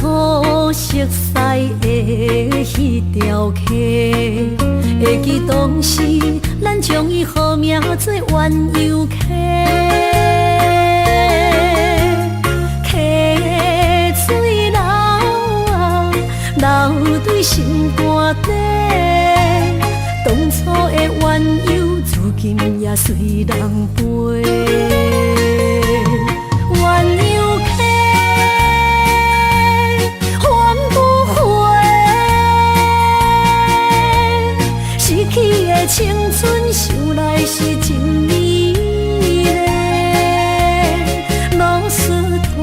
土色彩的迄条溪，会记当时咱将伊号名做鸳鸯溪。溪水流啊，流对心肝底。当初的鸳鸯，如今也随人飞。鸳鸯溪，翻不回，逝去的青春，想来是真美丽。老师徒，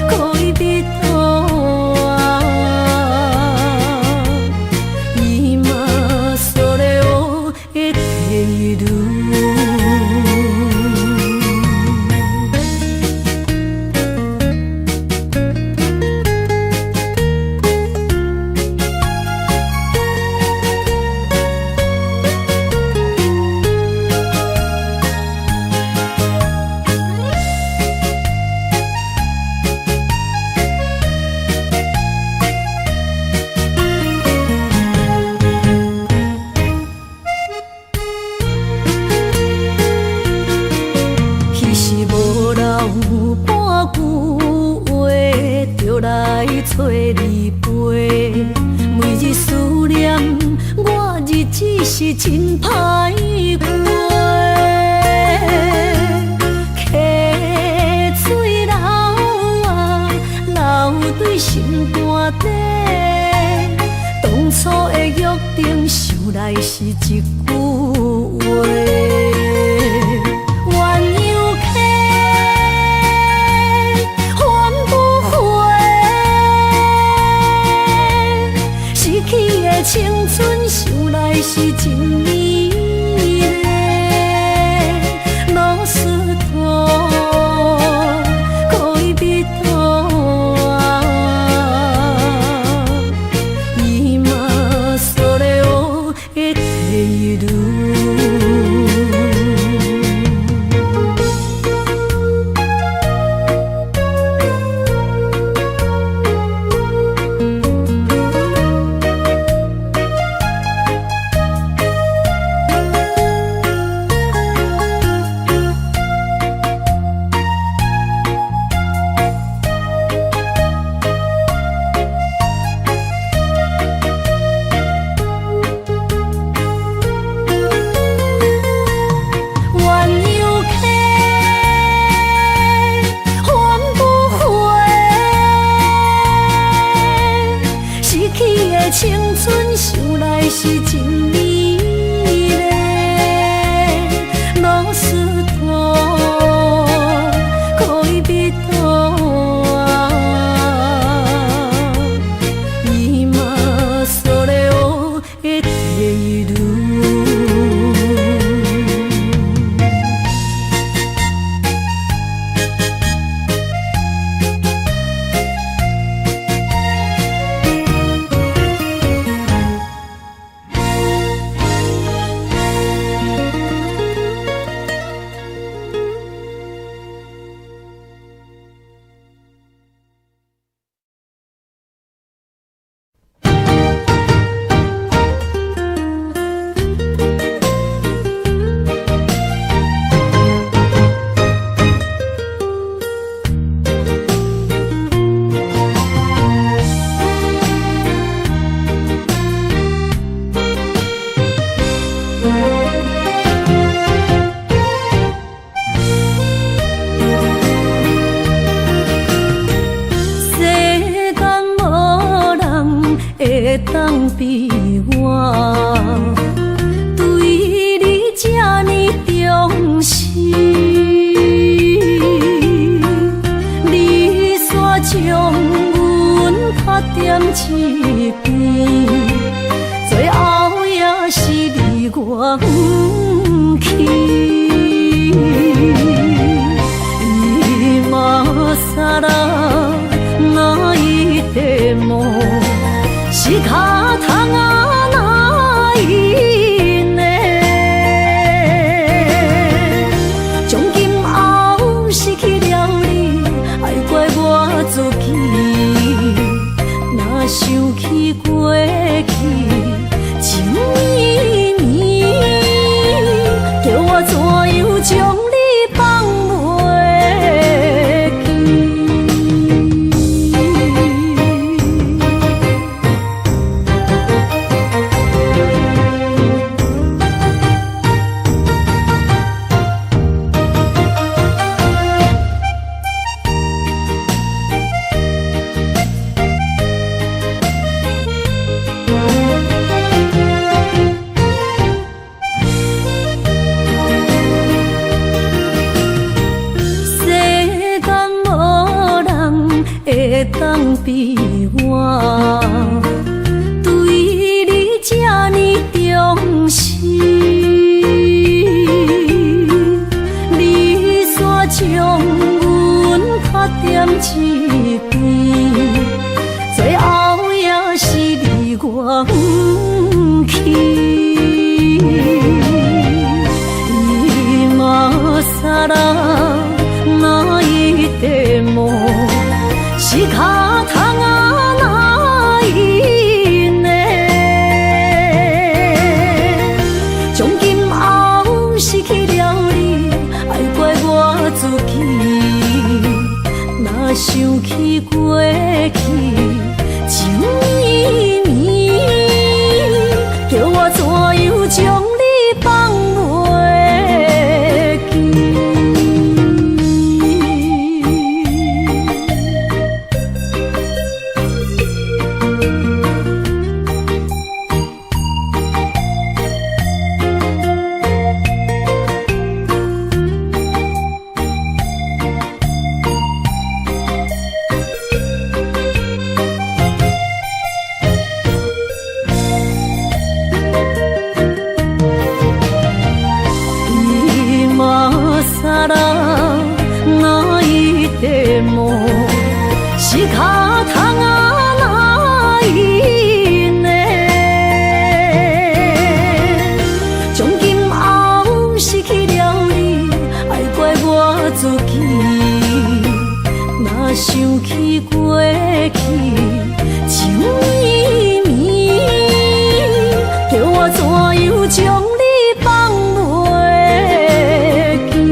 可以比途啊，伊嘛所了的地路。找你陪，每日思念，我日子是真歹过。溪水流啊，流对心肝底。当初的约定，想来是一句话。青春想来是真美丽，老师徒可以比途啊，伊嘛所了的地路。青春想来是真美丽，老师徒可以比途啊，伊嘛所了的地路。会当比我对你这呢重视，你煞将阮拍点一边，最后也是你我不去。今ら泣いても仕方がないね。从今后失去了你，爱怪我自己比我对你这呢重视，你煞将阮拍点一边，最后也是你我不去。今啦，那一地梦是脚痛啊，那一呢？从今后失去了你，爱怪我自己。若想起过去情绵绵，叫我怎样将你放袂记？那一地梦是脚痛啊，那一呢？从今后失去了你，爱怪我自己。若想起过去情绵绵，叫我怎样将你放袂记？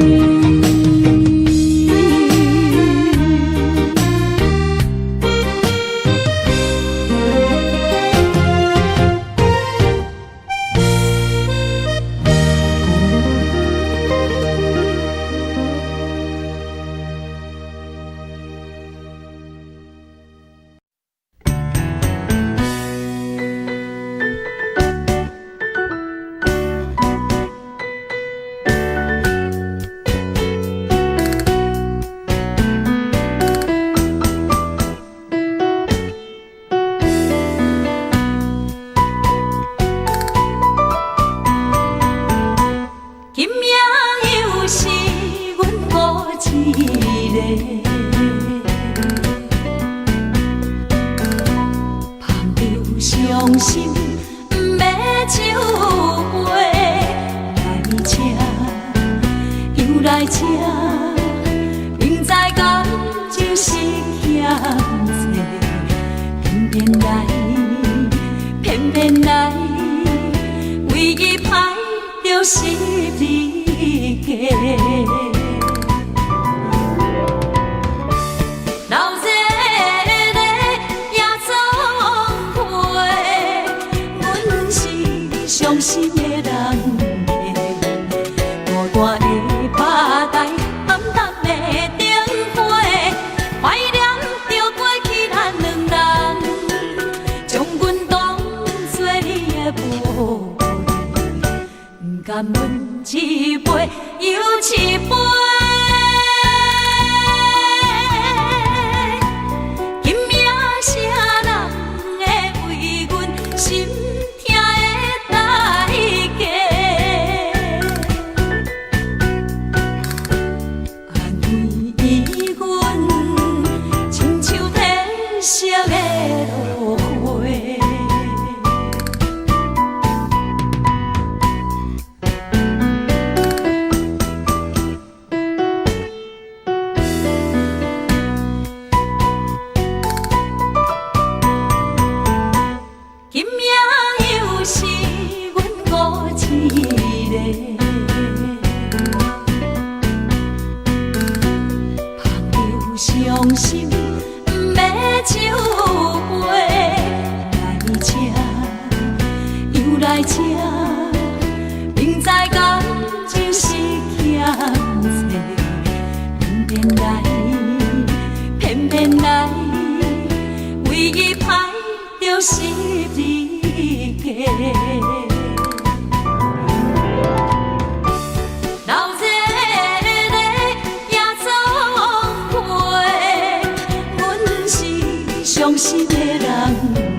心的人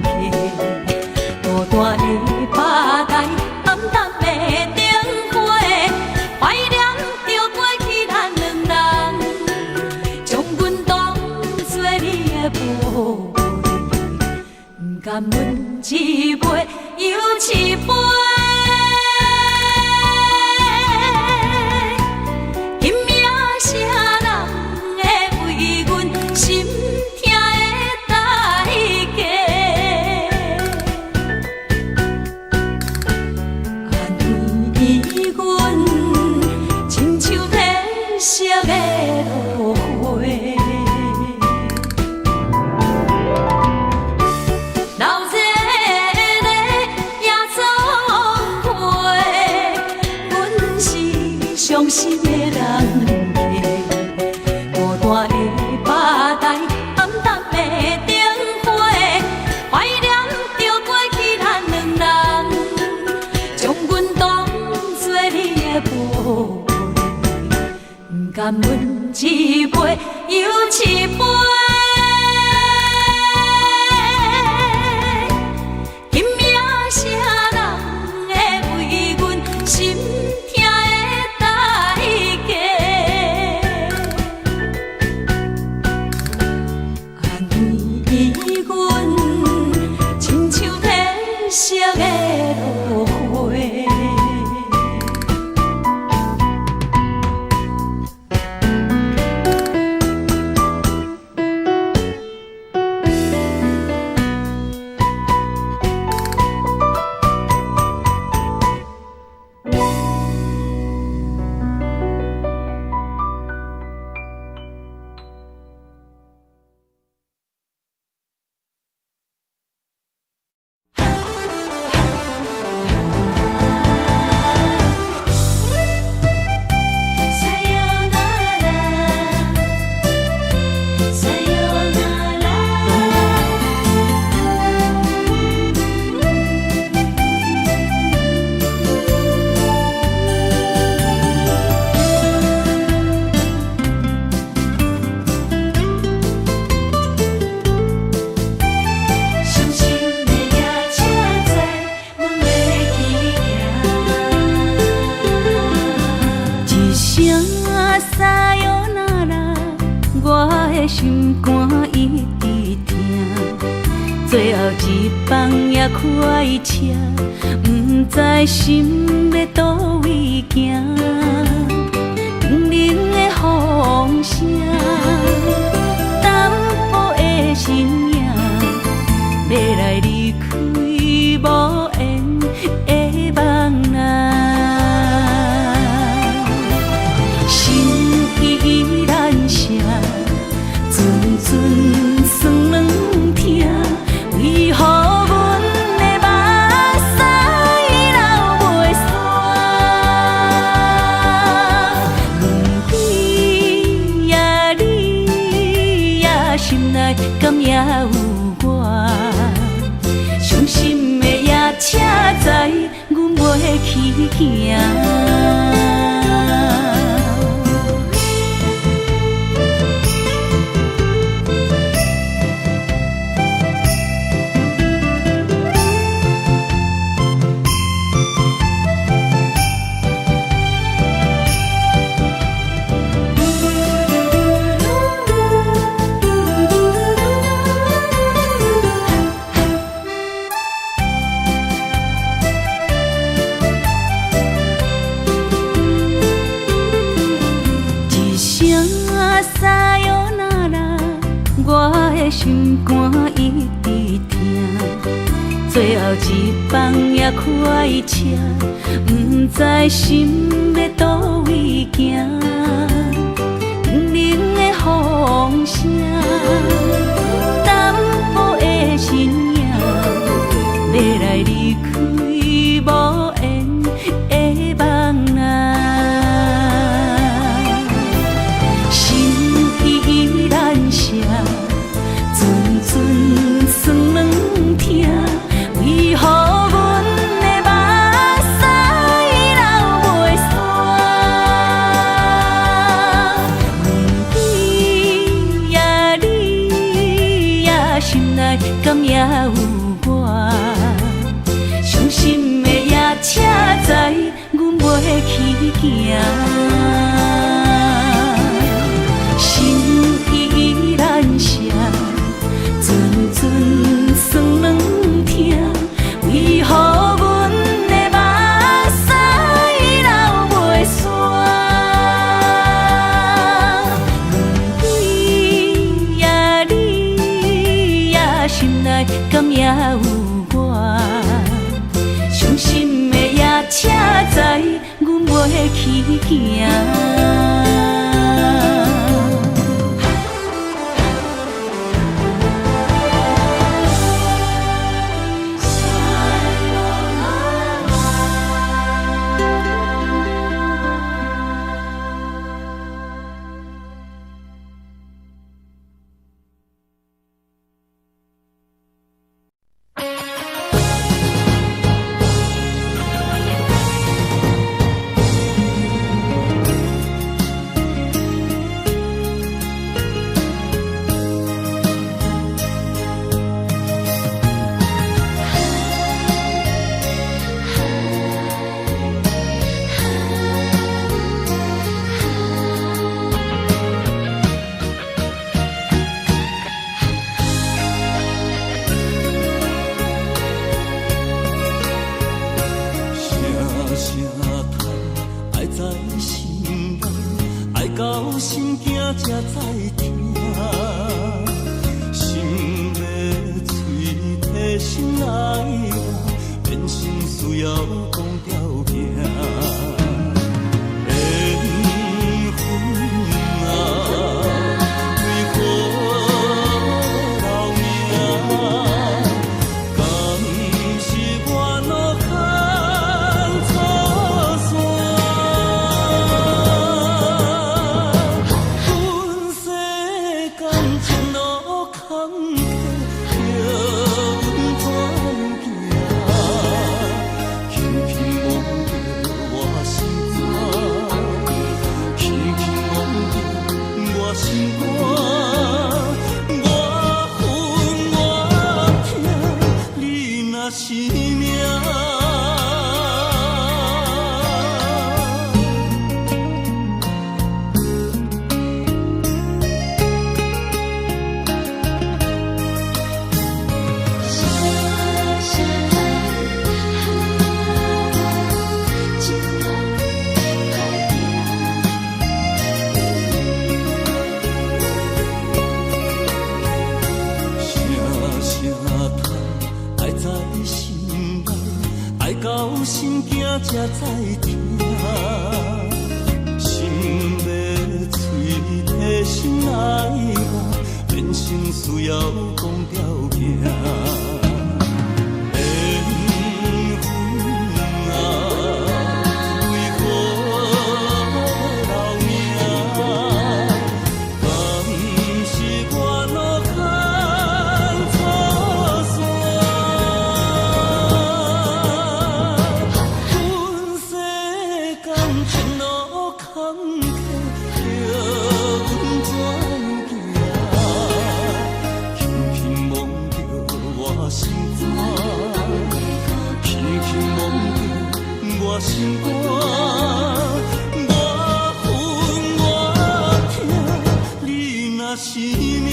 客，孤单的吧台，暗淡的灯花，怀念着过去咱两人，将阮当作你的宝贝，不甘阮一杯又一杯。伤心的人客，孤单的吧台，暗淡的灯花，怀念着过去咱两人，将阮当作你的宝贝，不甘阮一杯又一杯。今夜啥人会为阮心？色的落花，心肝一直疼，最后一放也开车，不知心要倒位行。冷冷的风声，淡薄的身影，要来离开无缘的梦啊。心依然声。阵阵酸软疼，为何阮的目屎流袂煞？问你呀，你呀，心内敢也有我？伤心的夜车载，阮袂去行。心肝一直疼，最后一放也开车，不知心要倒位行。冷冷的风声，淡薄的身影，要来离开无缘的梦啊。心依然声。阵阵酸软疼，为何阮的目屎流袂煞？问你呀，内敢也有我？伤心的夜车载，阮袂去行。心依然舍，阵阵酸软痛，为何阮的目屎流袂煞？问对呀，你呀心内敢也有我？伤心的夜车载，阮袂去行。才知听，心要碎的心爱我，变成需要讲条命。心肝，我恨我痛，你若是命。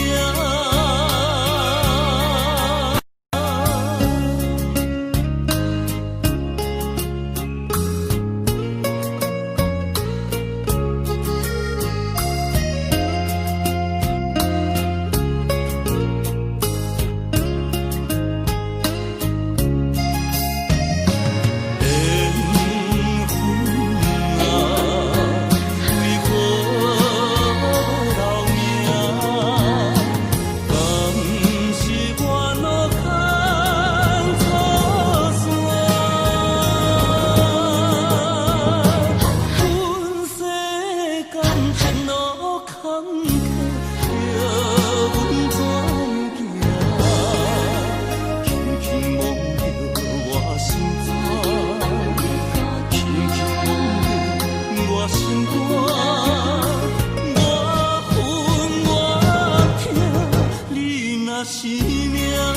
我恨我痛，你若是命。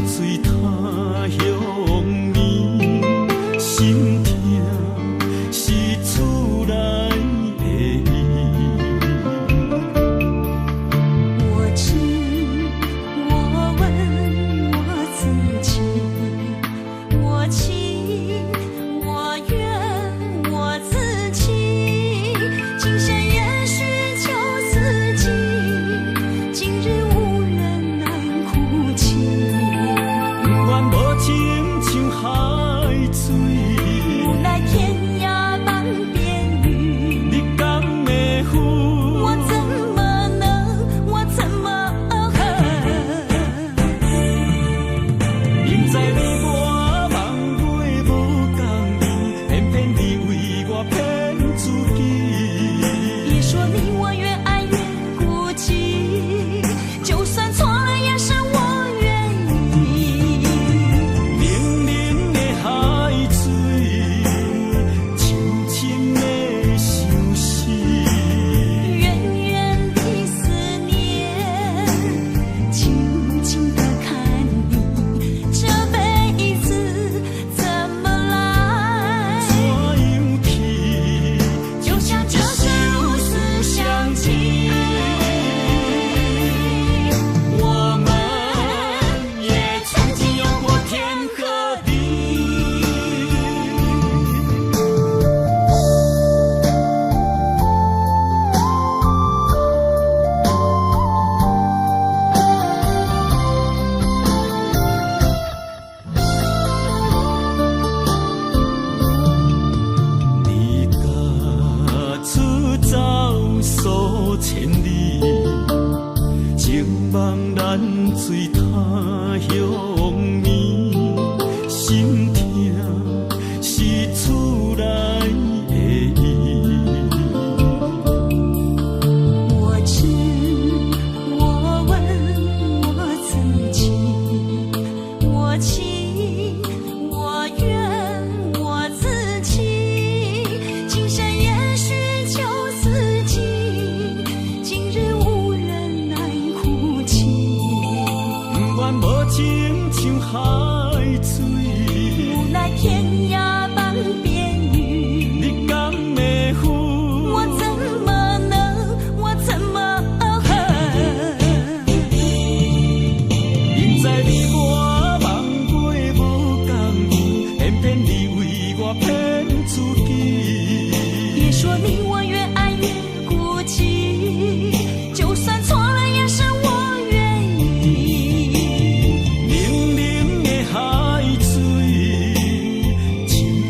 水他乡眠，心痛是厝内的伊。我知，我问我自己，我情我愿我自己，今生也许求自己，今日无人难哭泣。不愿无情像海水，无奈天涯半边雨，你敢会负？我怎么能，我怎么明知你我梦袂无共你，偏偏你为我骗自己。别说你我越爱越孤寂，就算错了也是我愿意。冷冷的海水，深深的相思。远远的思念，静静地看你，这辈子怎么来？怎样去？就像这世如此相契。我们也曾经有过天和地。你家出走数千里，情望咱水他乡眠，心痛是厝内的伊。我知，我问我自己，我情我愿我自己，今生也许求自己，今日无人难哭泣。不愿无情像海水，无奈天涯半边雨，你敢会负？我怎么能，我怎么明知你我梦袂无共你，偏偏你为我骗自己。别说你我越爱越孤寂，就算错了也是我愿意。冷冷的海水，深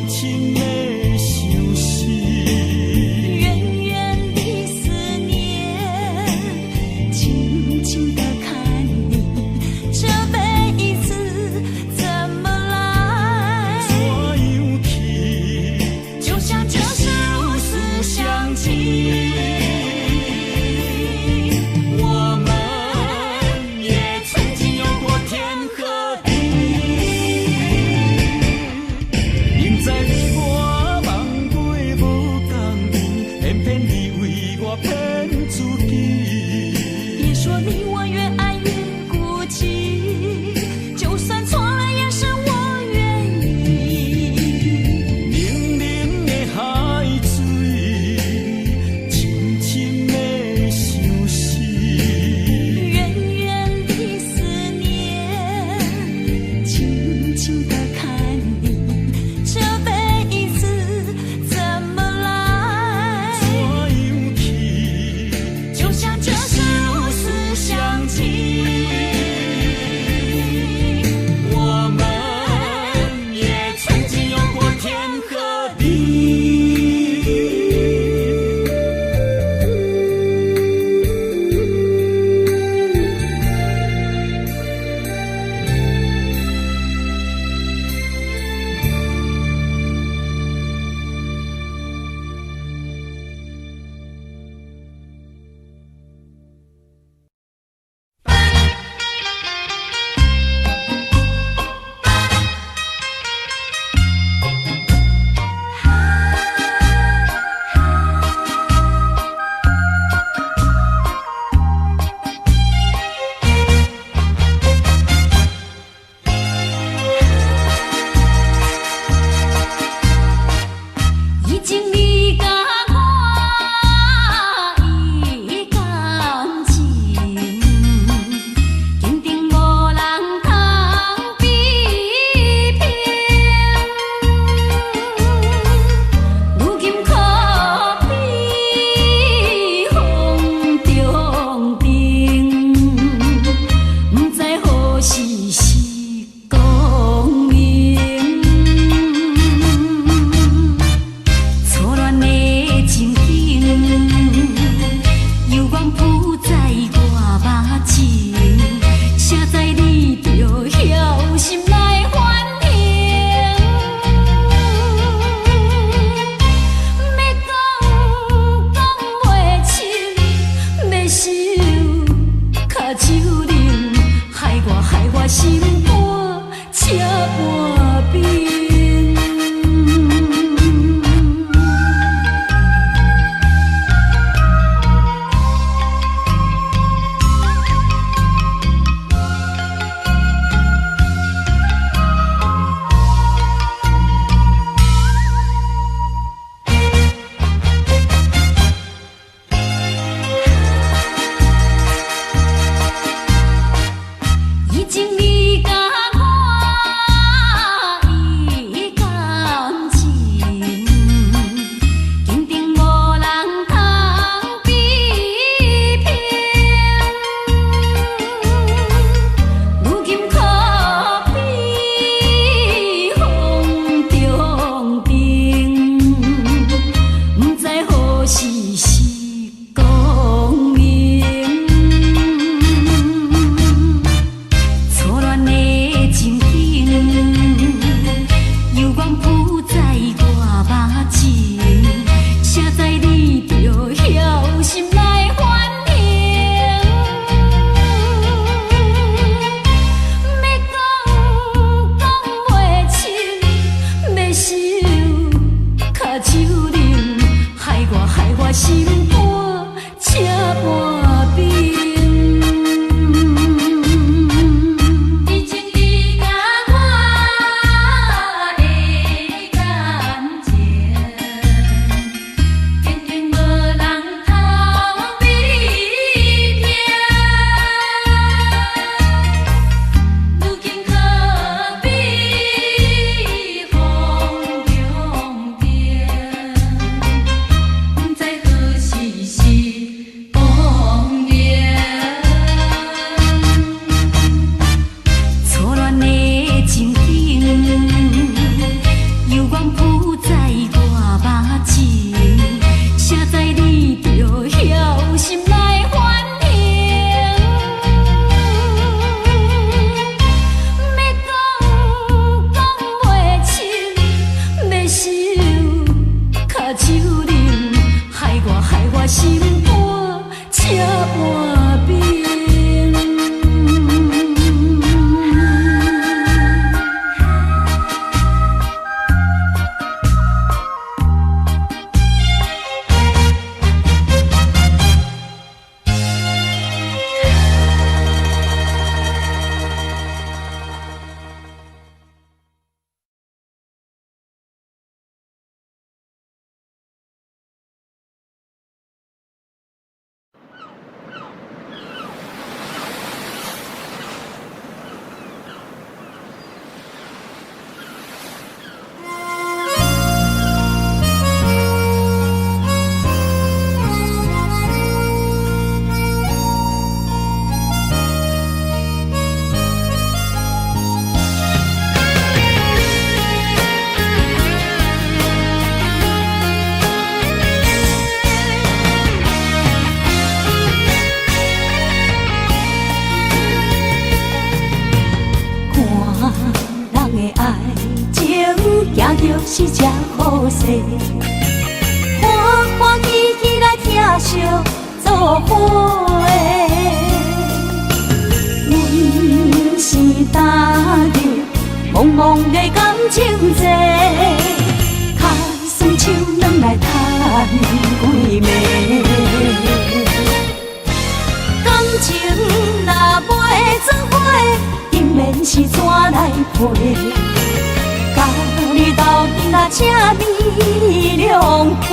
深的相思。远远的思念，静静地看你，这辈子怎么来？怎样去？就像这世如此相契。我们也曾经有过天和地。明知你我梦袂无共你，偏偏你为我骗自己。别说你我越爱越孤寂，就算错了也是我愿意。冷冷的海水，深深的相思。远远的思念，静静地看你，这辈子怎么来？怎样去？就像这世如此相契。我们也曾经有过天和地。是这好势，欢欢喜喜来疼惜做伙的。阮是踏入茫茫的感情债，脚酸手软来叹几暝。感情若袂做伙，因免是怎来陪？甲你斗阵啊，请你谅陪。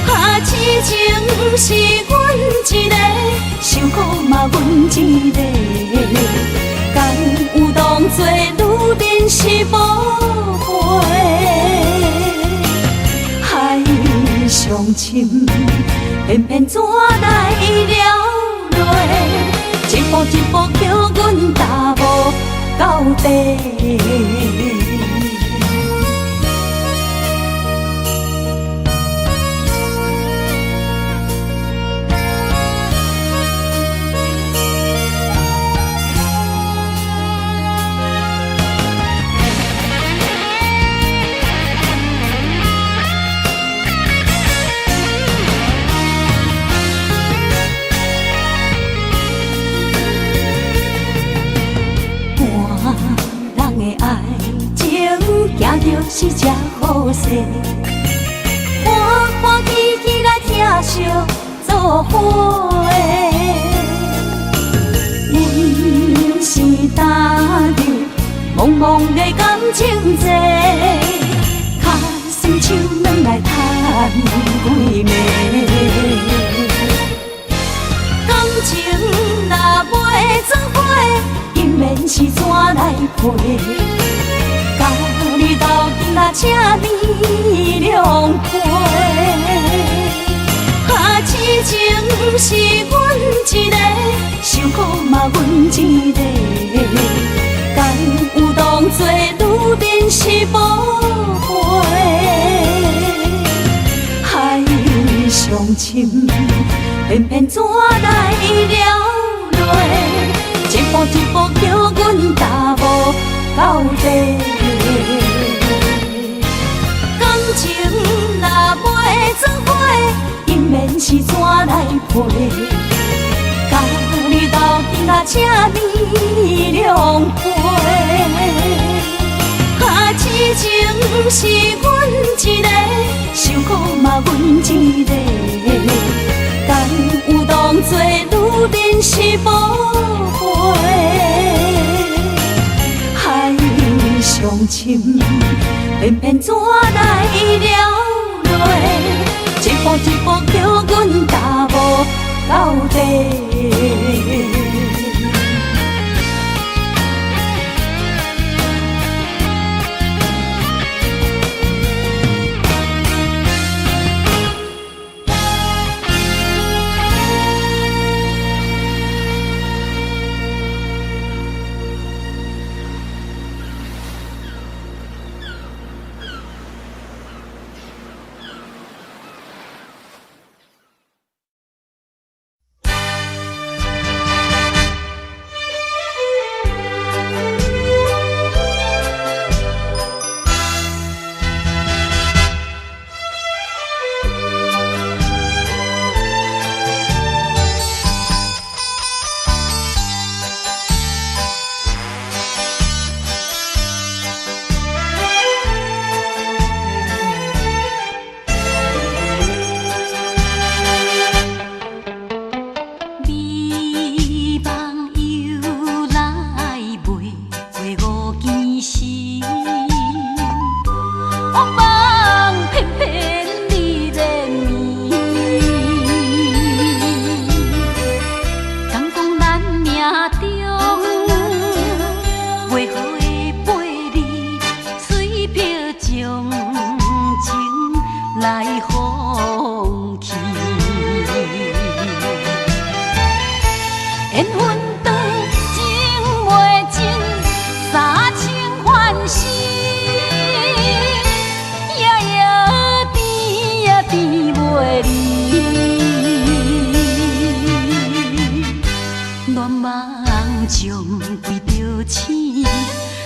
啊，痴情是阮一个，受苦嘛阮一个。敢有当作女人是无陪？海上深，偏偏怎来了落？一步一步叫阮踏无到底。行着是这好势，欢欢喜喜来疼惜做伙的。阮是踏入茫茫的感情债，脚酸手软来叹几暝。感情若袂做伙，因免是怎来陪？甲你斗阵啊，请你谅陪。啊，痴情是阮一个，受苦嘛阮一个。敢有当作女人是无陪？海上深，偏偏怎来了落？一步一步叫阮踏无到底。感情若袂做伙，因免是怎来陪？甲你斗阵啊，请你谅陪。啊，痴情是阮一个，受苦嘛阮一个。敢有当作女人是无陪？海上深，偏偏怎来了落？一步一步叫阮踏无到底。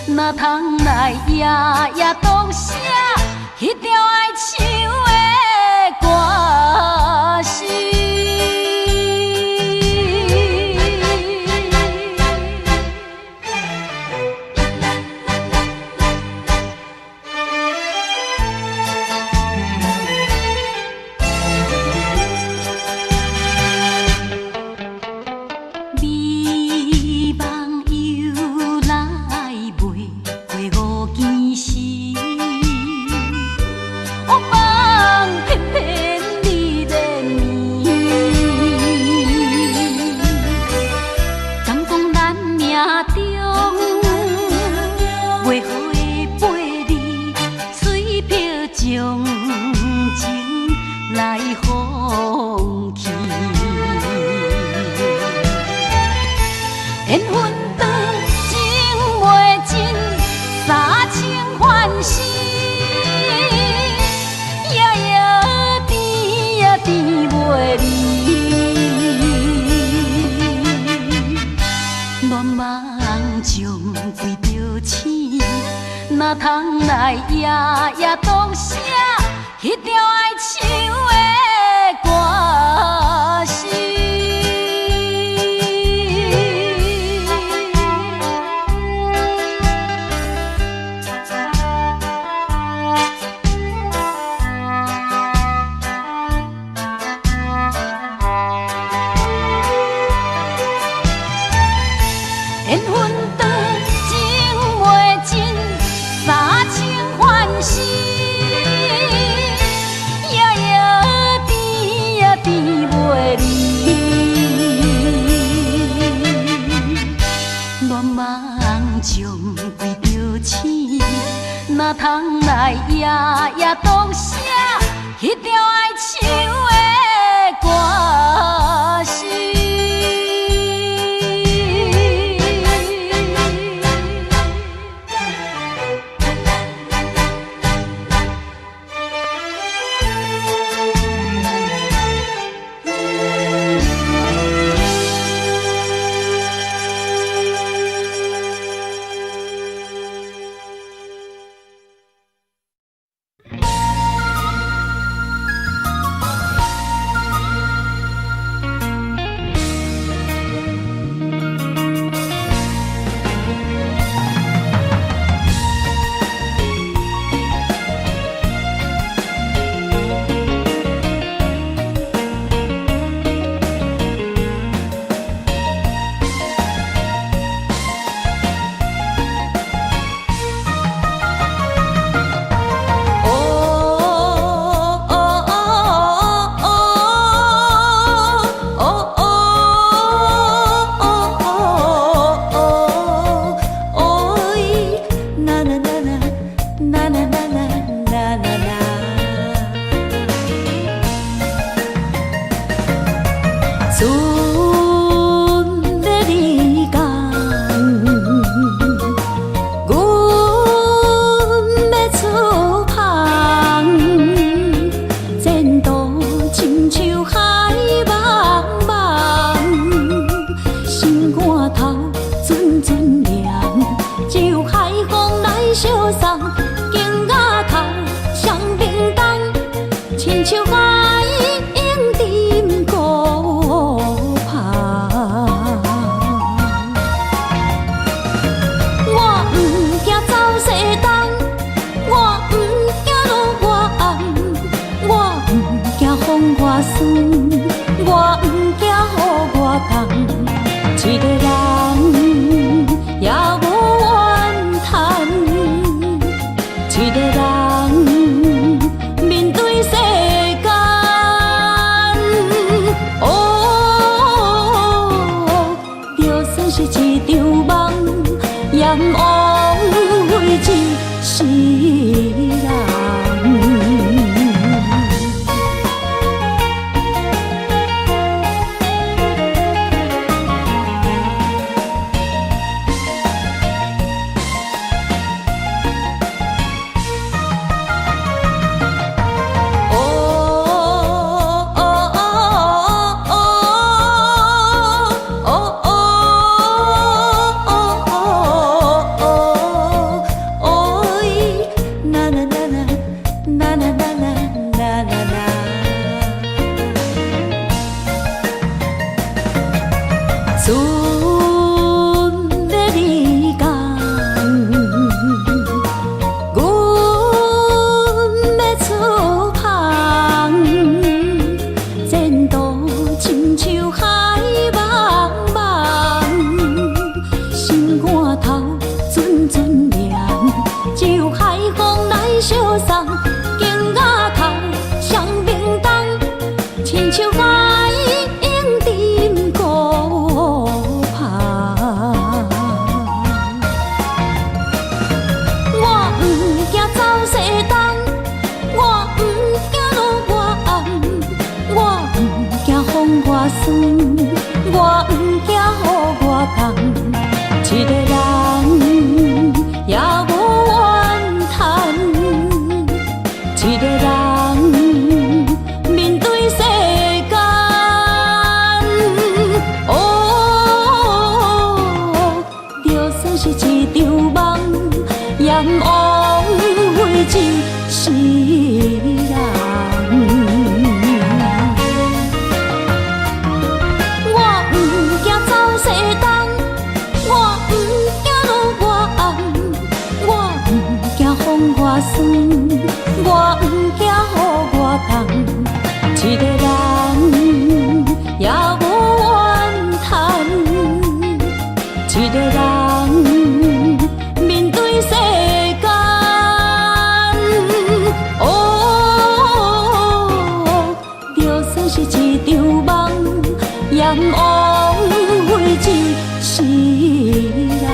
哪通来夜夜当写迄条爱唱的歌词？哪通来夜夜当写迄条爱唱的歌词？缘分长，情袂尽。三情欢喜，夜夜甜呀甜袂离。乱梦将规条星，哪通来夜夜当写迄条爱唱的歌词？是一场梦，阎王会一世人。我不惊走西东，我不惊路外暗，我不惊风外酸，我不惊雨外重。一个人也无怨叹，一个人面对世间。哦，就算是一场梦，阎王会一世人。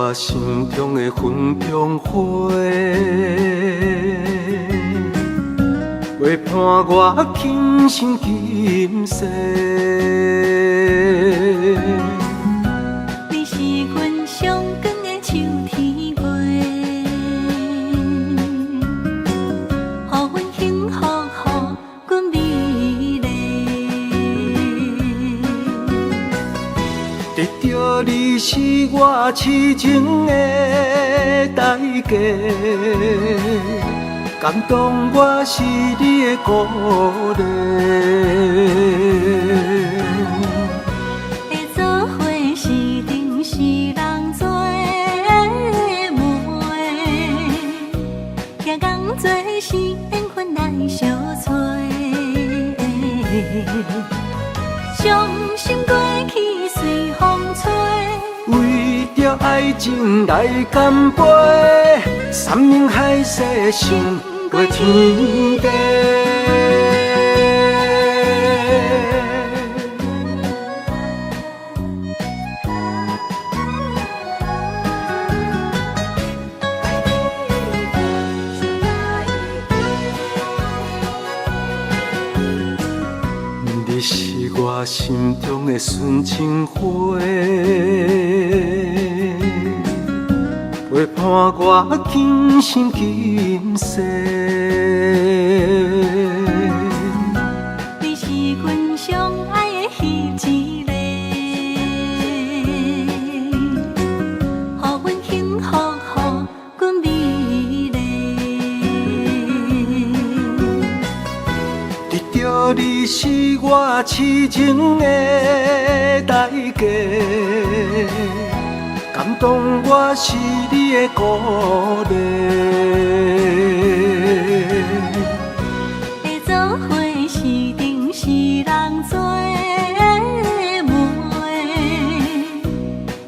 我心中的云中花，陪伴我今生今世。你是阮上光的秋天花，予阮幸福，予阮美丽。得到你是我痴情的代价，感动我是你的鼓励。会做伙是定是人做梦，行工做是缘分来相找。伤心过去随风吹。为着爱情来干杯，山盟海誓想过天地。你是我心中的纯情花，陪伴我今生今世。你是阮上爱的彼一个，予阮幸福，予阮美丽。得到你是我痴情的代价，感动我是你的鼓励。会做伙是定是人做梦，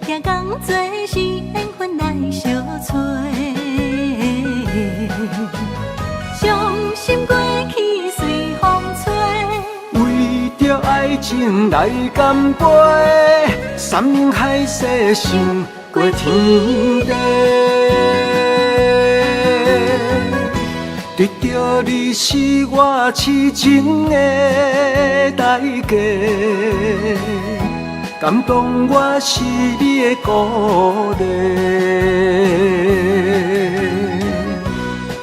行工做是缘分来相找。伤心过去随风吹。为着爱情来干杯，山盟海誓想过天地。得到你是我痴情的代价，感动我是你的鼓励。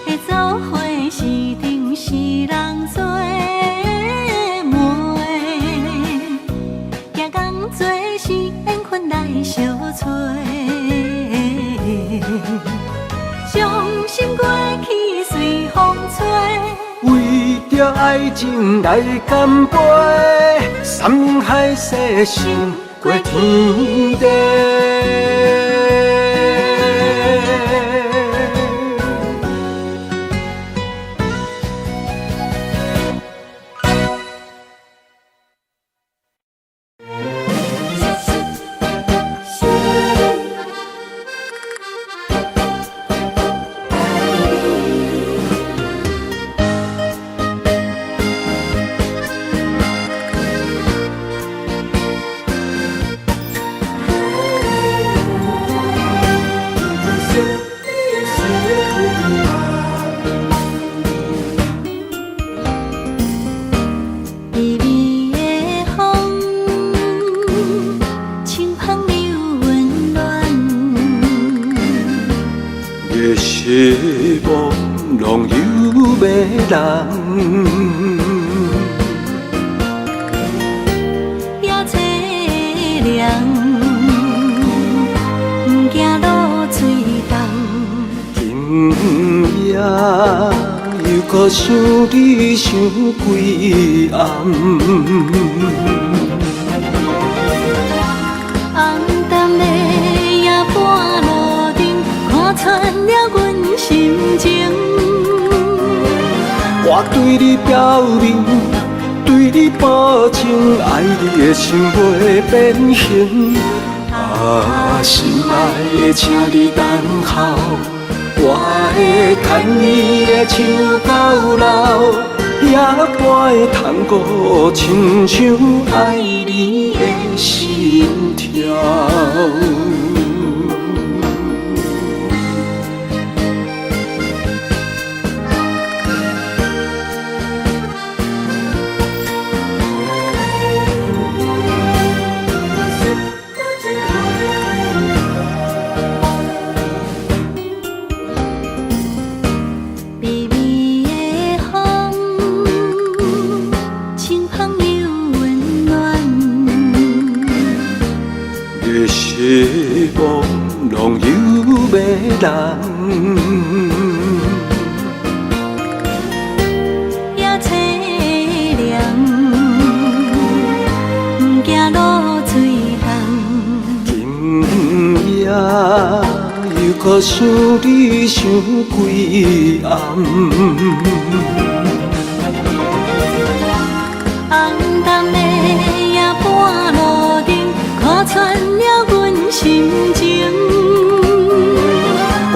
会做伙是定是人做梦，行工做是缘分来相找。伤心过去随风吹。为着爱情来干杯，山盟海誓想过天地。微微的风，轻捧又温暖。夜色朦胧又迷人，也凄凉，行路水重。今夜又搁想你想几暗。红淡的夜半路灯，看穿了阮心情。我对你表明，对你保证，爱你的心袂变形。啊，心爱的，请你等候，我会牵你的手到老，也会探顾亲像爱你的心跳。拢有要人。夜凄凉，不惊露水重。今夜又搁想你想几暗。红淡的夜半路灯，看穿了阮心情。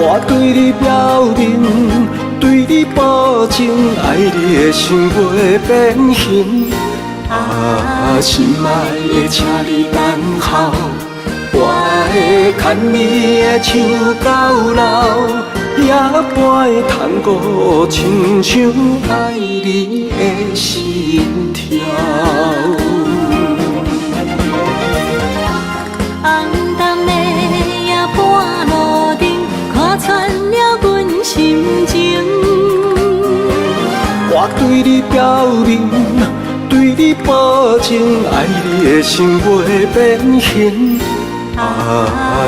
我对你表明，对你保证，爱你的心袂变形。心爱的，请你等候，我会牵你的手到老，也陪探戈，亲像爱你的心跳。红淡的夜半路灯，看穿了阮心情。我对你表明，对你保证，爱你的心袂变形。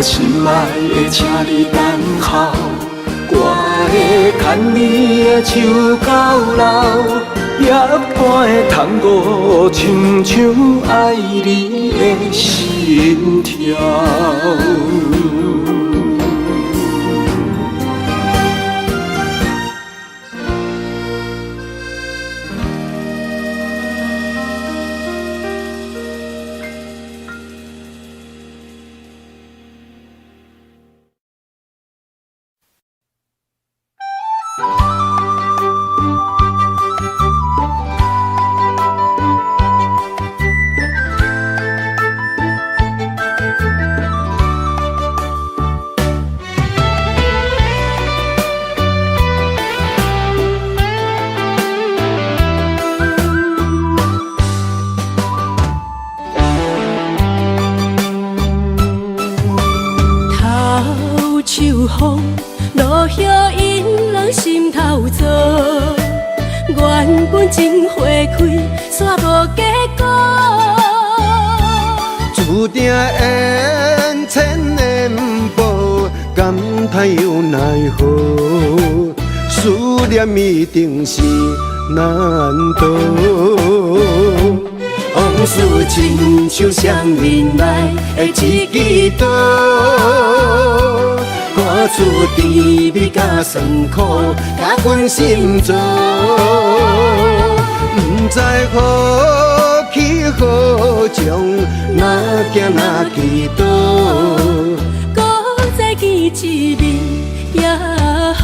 心爱的，请你等候，我会牵你的手到老，也陪探戈，亲像爱你的心跳。秋风落叶引人心头躁，原本情花开，煞无结果。注定缘千年报，感叹又奈何？思念一定是难渡。往事亲像双面来的一支刀，看出甜蜜甲酸苦，甲阮心做。不知何去何从，哪行哪去倒，搁再见一面也好。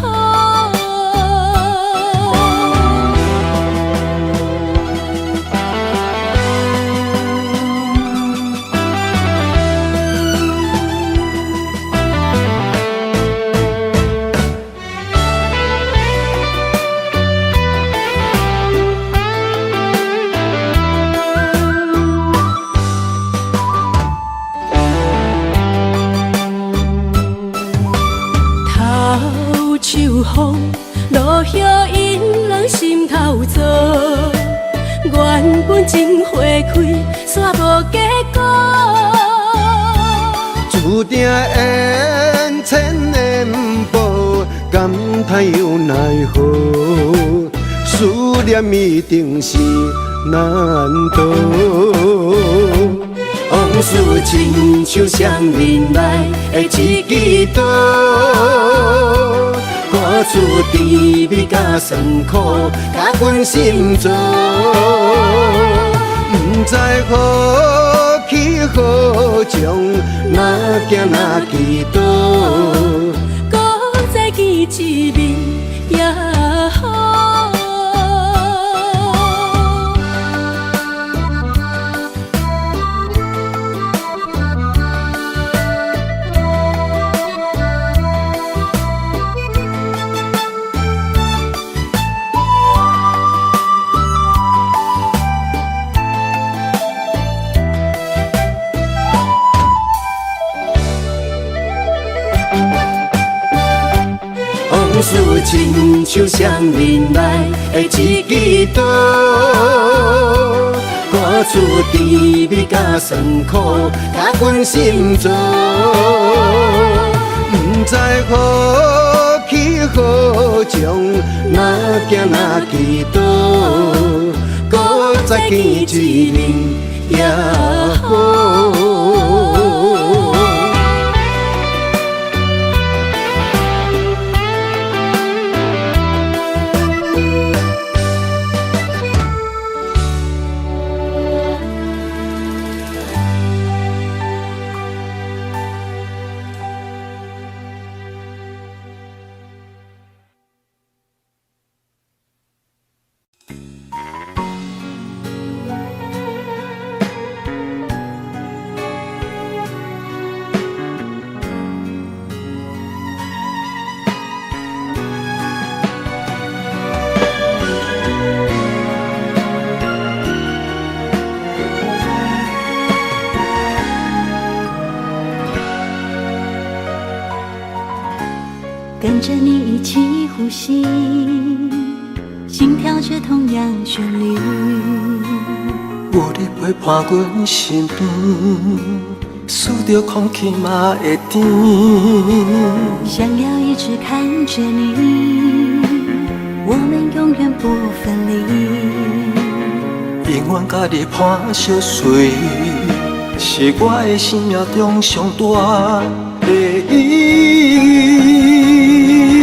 秋风落叶引人心头躁，原本情花开，煞无结果。注定缘千年报，感叹又奈何？思念一定是难渡。往事亲像双面来的一支刀，看出甜蜜甲酸苦，甲阮心做。不知何去何从，哪行哪去倒，搁再见一面也好。往事亲像双面来的一支刀，看出甜蜜甲酸苦，甲阮心做。不好气好情，哪行哪祈祷，搁再见一面也好。跟着你一起呼吸，心跳着同样旋律。有你陪伴阮身边，数着空气嘛会甜。想要一直看着你，我们永远不分离。永远甲你伴相随，是我的生命中上大的意义。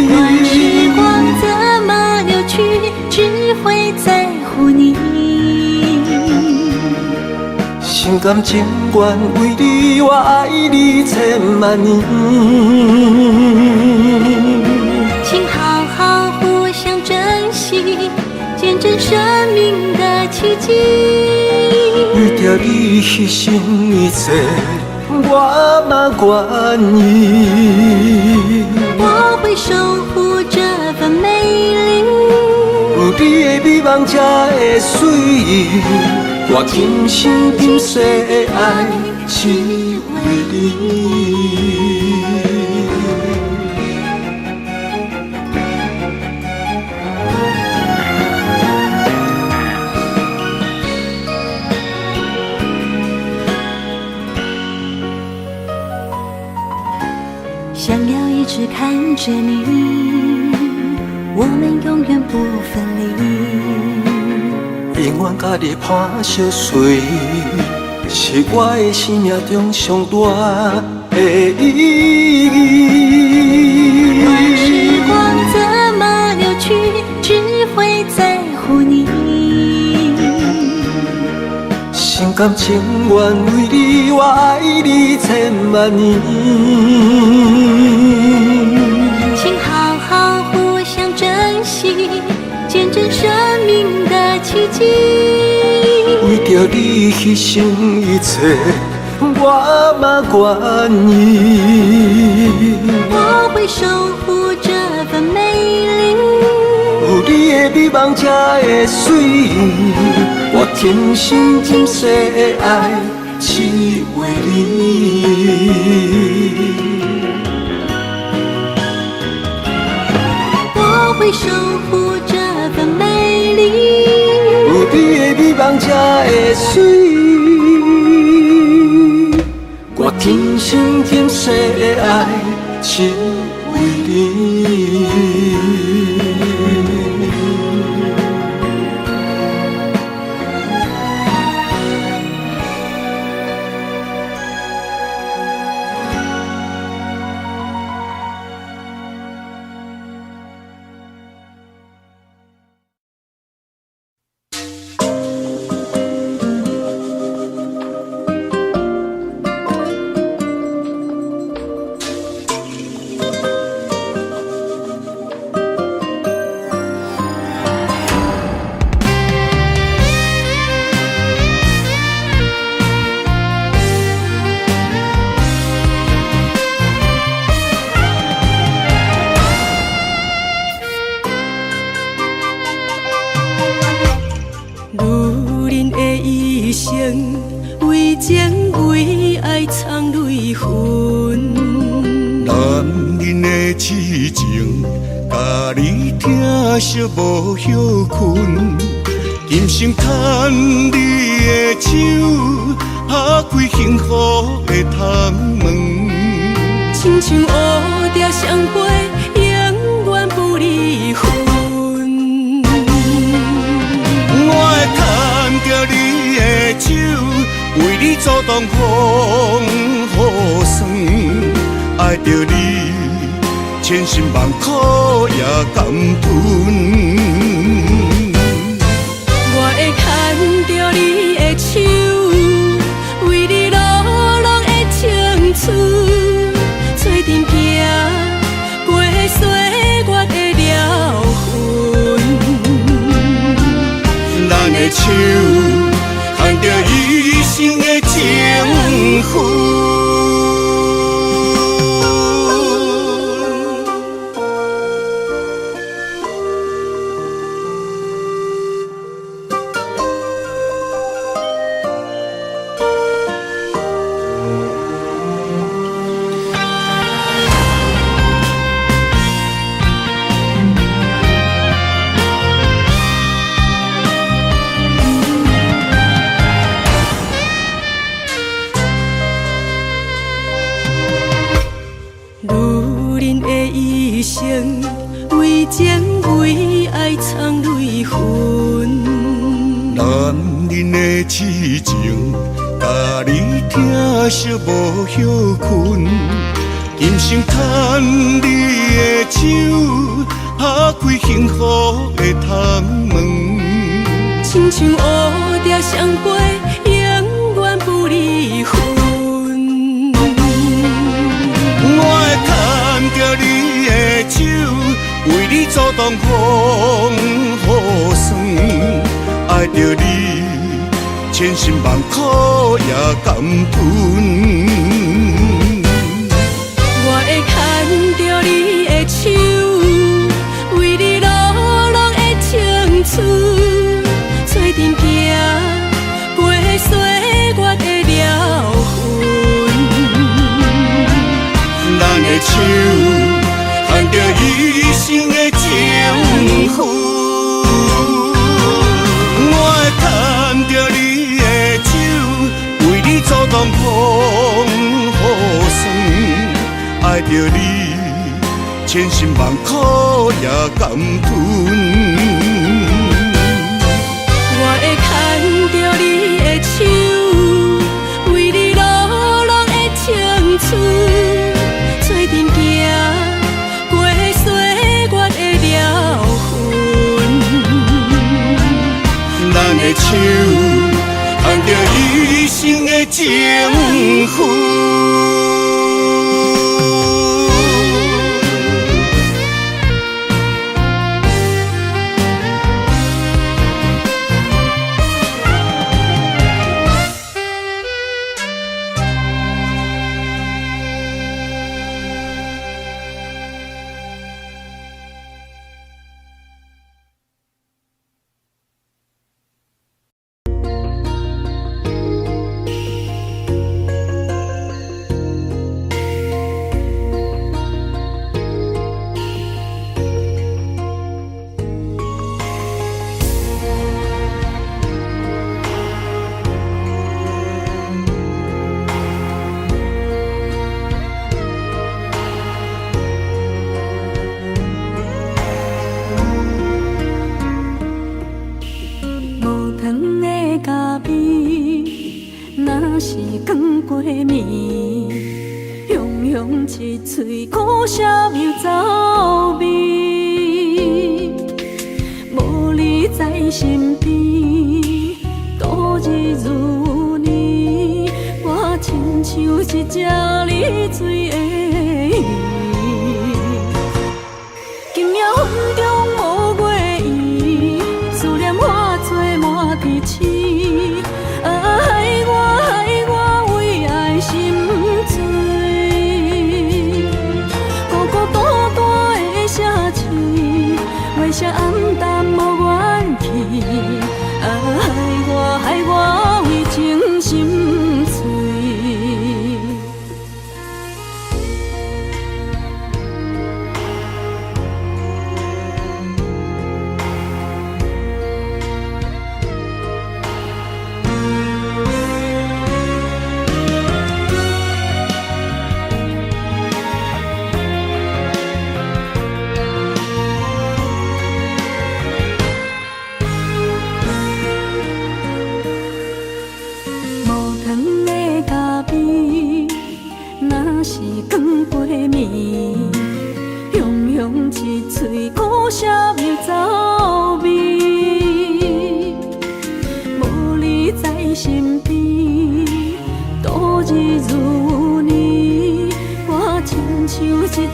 管时光怎么流去，只会在乎你。心甘情愿为你，我爱你千万年。请好好互相珍惜，见证生命的奇迹。为着你牺牲一切，我嘛愿意。我会守护这份美丽。有你的美梦才会水，我今生今世的爱只为你。想要一直看着你，我们永远不分离。永远甲你伴相随，是我的生命中上大的意义。管时光怎么流去，只会在乎你。心甘情愿为你，我爱你千万年。请好好互相珍惜，见证生命的奇迹。为着你牺牲一切，我嘛愿意。我会守护这份美丽。有你的美梦才会水，我今生今世的爱只为你。我会守护这份美丽。有你的美梦才会水，我今生今世的爱只为你。惜无歇困，今生牵你的手，打开幸福的窗门。亲像乌条双阻挡风雨霜，爱着你，千辛万苦也甘吞。我会牵着你的手，为你落落的青春，做阵行过岁月的疗痕。咱的手牵着一生的情分。为情为爱藏泪痕，男人的痴情，甲你疼惜无休困。今生牵你的手，打开幸福的窗门。亲像乌蝶相陪，永远不离分。我会牵着你的手，为你阻挡风雨霜，爱着你，千辛万苦也甘吞。我会牵着你的手，为你落落的青春，做阵行过岁月的疗痕。咱的手牵着一生的情分，我会牵着你的手，为你阻挡风雨霜，爱着你，千辛万苦也甘吞。我会牵着你的手，为你落落的青春，做阵行过岁月的疗痕。咱的手牵着一生的情分。若是光过暝，雄雄一嘴苦涩又走味。无你在身边，度日如年，我亲像一只离水的鱼。今夜云中无月圆，思念化作满天星。月色暗淡无元气，害我为情心碎。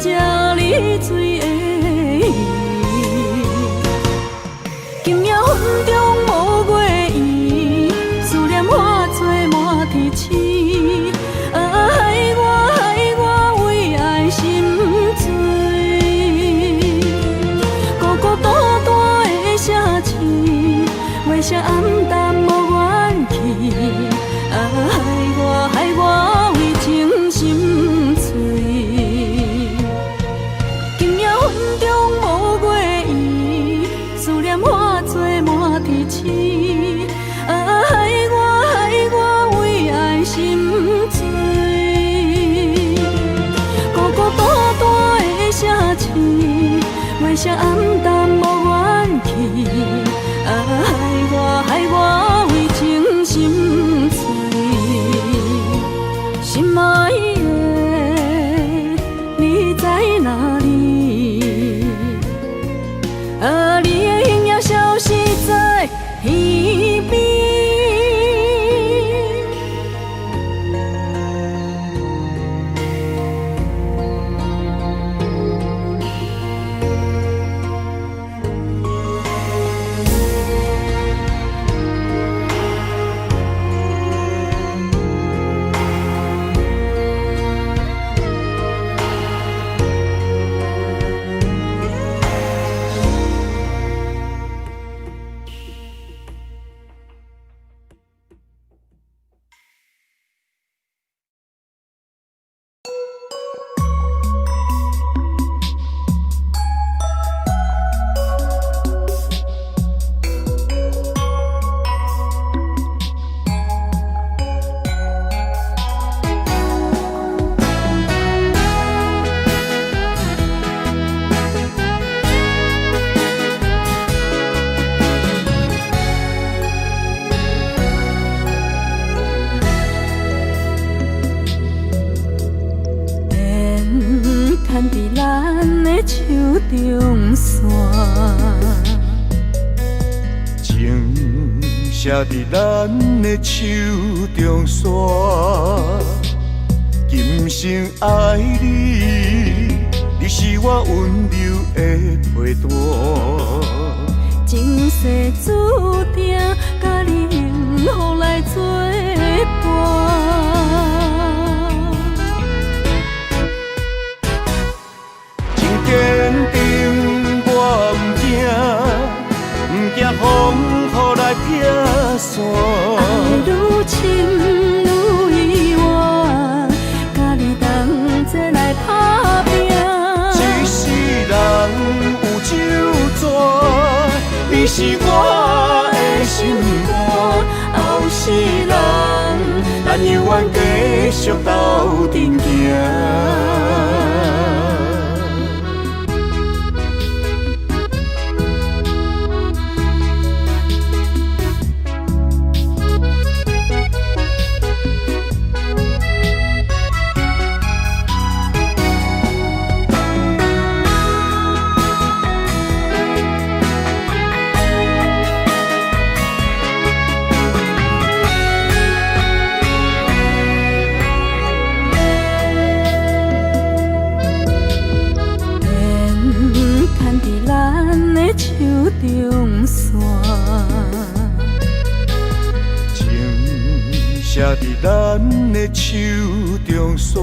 食你水的意。今夜云中无月圆，思念化作满天星。害我为爱心醉，孤孤单单的城市，月色暗淡无元气。害我为情心碎。今夜云中无月圆，思念化作满天星。害我为爱心醉，孤孤单单的城市，月色暗淡无元气。害我为情心碎。心爱的，你在哪里？你的影也消失在耳边。牵伫咱的手中线，情写伫咱的手中线，今生爱你，你是我温柔的陪伴。前世注定，甲你幸福来作伴。坚定我不惊风雨来撇散。爱愈深愈远，甲你同齐来打拼。一世人有酒泉，你是我的心肝。后世人，咱永远继续斗阵行。手中线，情写伫咱的手中线，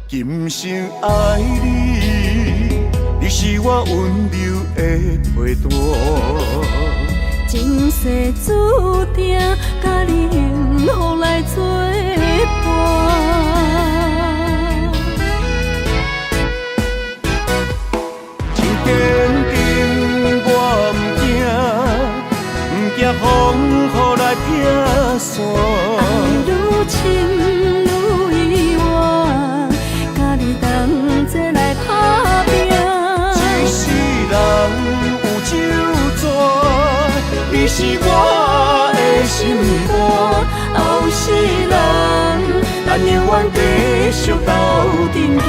今生爱你，你是我温柔的陪伴。前世注定，甲你幸福来作伴。坚定我不惊风雨来撇散。爱愈深愈远，甲你同齐来打拼。一世人有酒泉，你是我的心肝。后世人，咱永远继续斗阵行。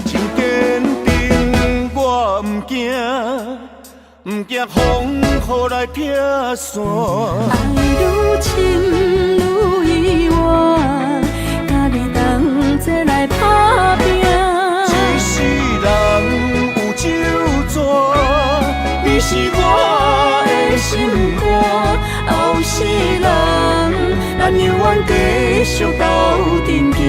情坚定惊，不惊风雨来劈山。爱愈深愈远，甲你同齐来打拼。一世人有酒泉，你是我的心肝。后世人，咱永远继续斗阵行。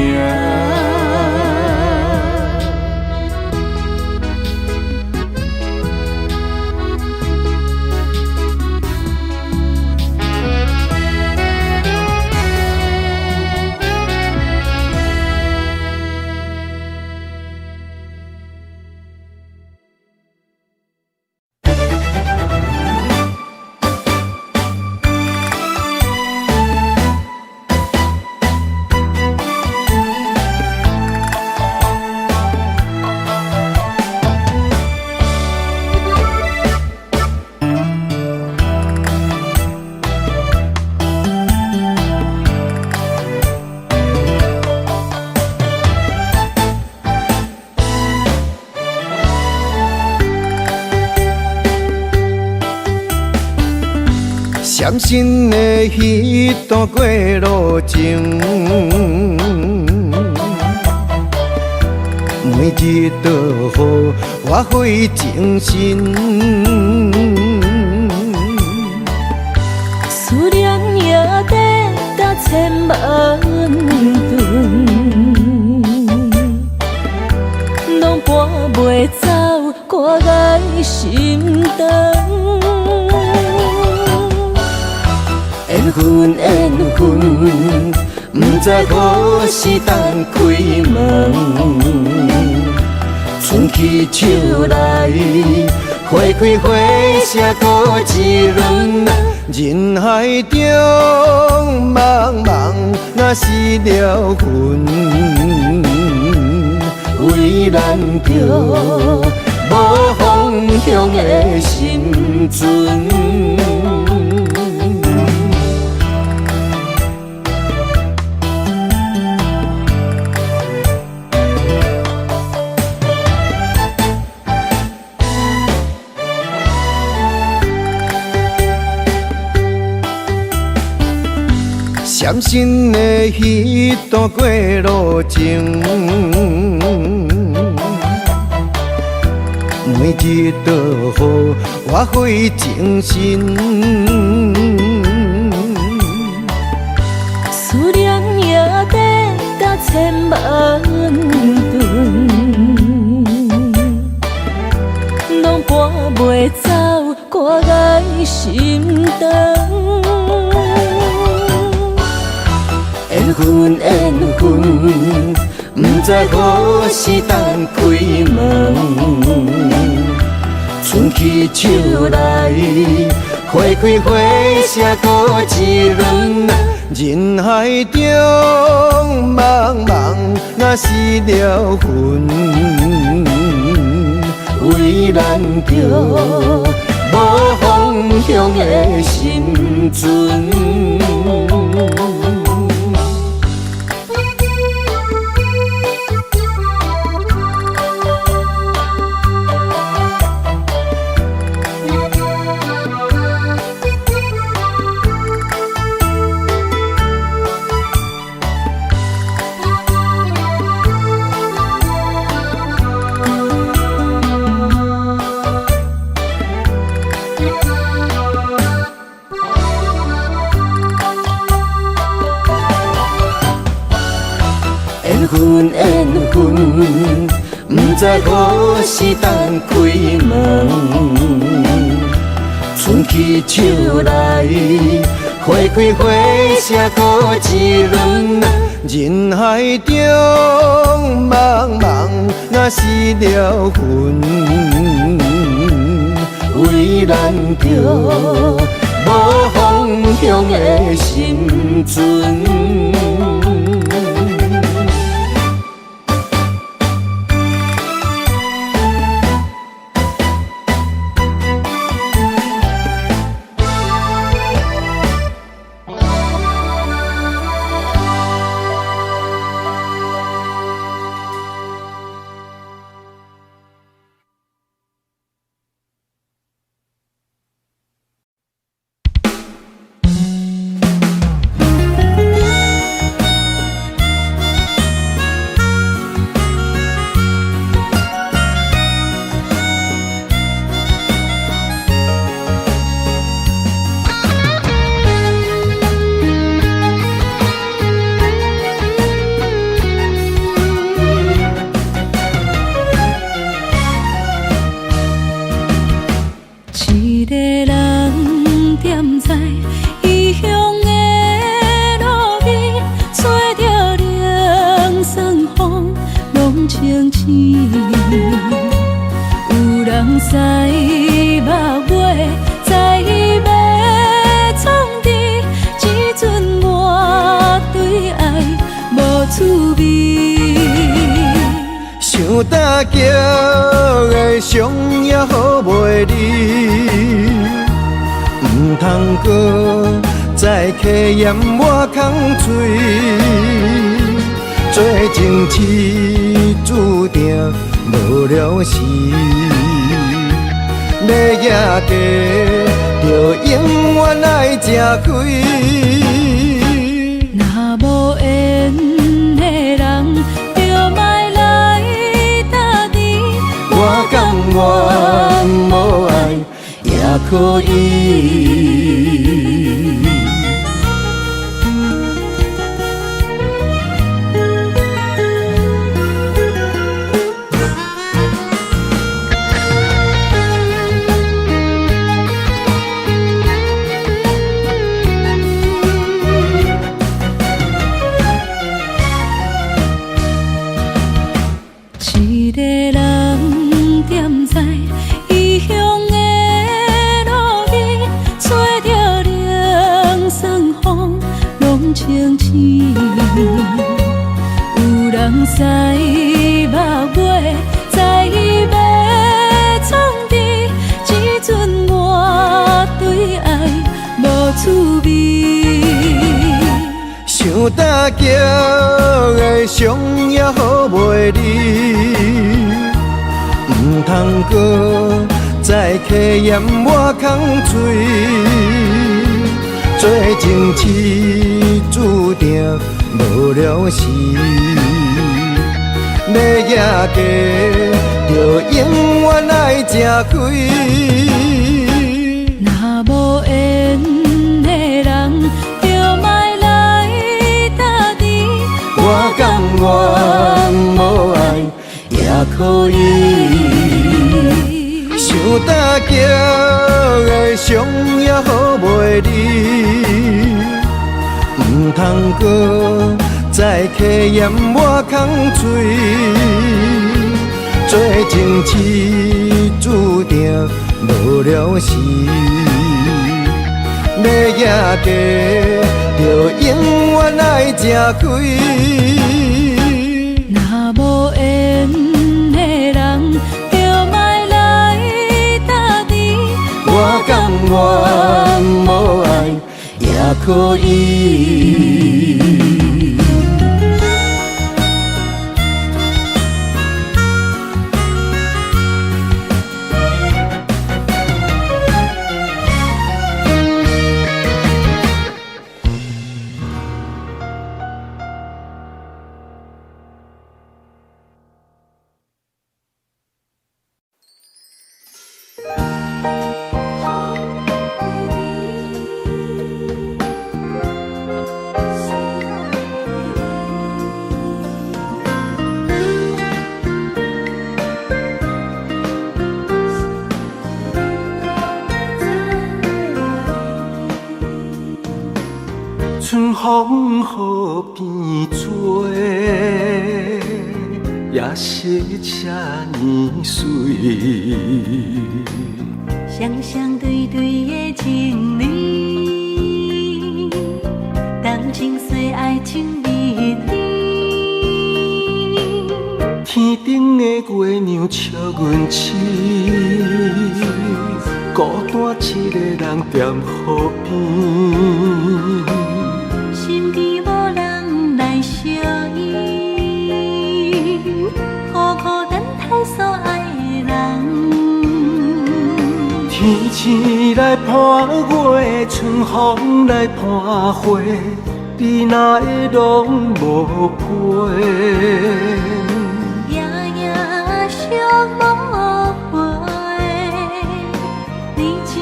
闪身的彼段过路情，每日都予我费精神。思念也得甲千万吨，拢搬袂走挂在心肠。缘分缘分，不知何时当开门。春去秋来，花开花谢过一轮。人海中茫茫，若是了魂，为咱着无方向的心存。闪身的彼段过路情，每日都予我费精神。思念也得甲千万吨，拢搬袂走挂在心肠。缘分缘分，不知何时当开门。春去秋来，花开花谢过一轮。人海中茫茫，若是了魂，为咱着无方向的心存。缘分缘分，不知何时当开门。春去秋来，花开花谢过一轮。人海中茫茫，若是了魂，为咱着无方向的心存。使目尾，在要创治，只准我对爱无趣味。想搭桥的伤也好袂离，唔通搁再客嫌我空嘴。做情痴注定无了时，要野家就永远爱吃亏。若无缘的人，就莫来搭你。我甘愿无爱也可以。一个人踮在异乡的路边，吹着凉爽风，拢清醒。有人使目尾，在要创治，只准我对爱无趣味。想搭桥的伤也好袂离，唔通搁再客嫌我空嘴。做情痴注定无了时，要野家就永远爱吃亏。若无缘的人，就莫来搭你。我甘愿无爱也可以。想搭桥的伤也好袂离，唔通搁再客嫌我空嘴。做情痴注定无了时，要野家就永远爱吃亏。若无缘的人，就莫来搭你。我甘愿无爱也可以。春风雨变做，也是这呢水。双双对对的情侣，谈情说爱情蜜里。天顶的月亮笑阮痴，孤单一个人踮河边。身边无人来相依，孤孤单单所爱的人。天星来伴月，春风来伴花，你哪会拢无陪？夜夜相无陪，你一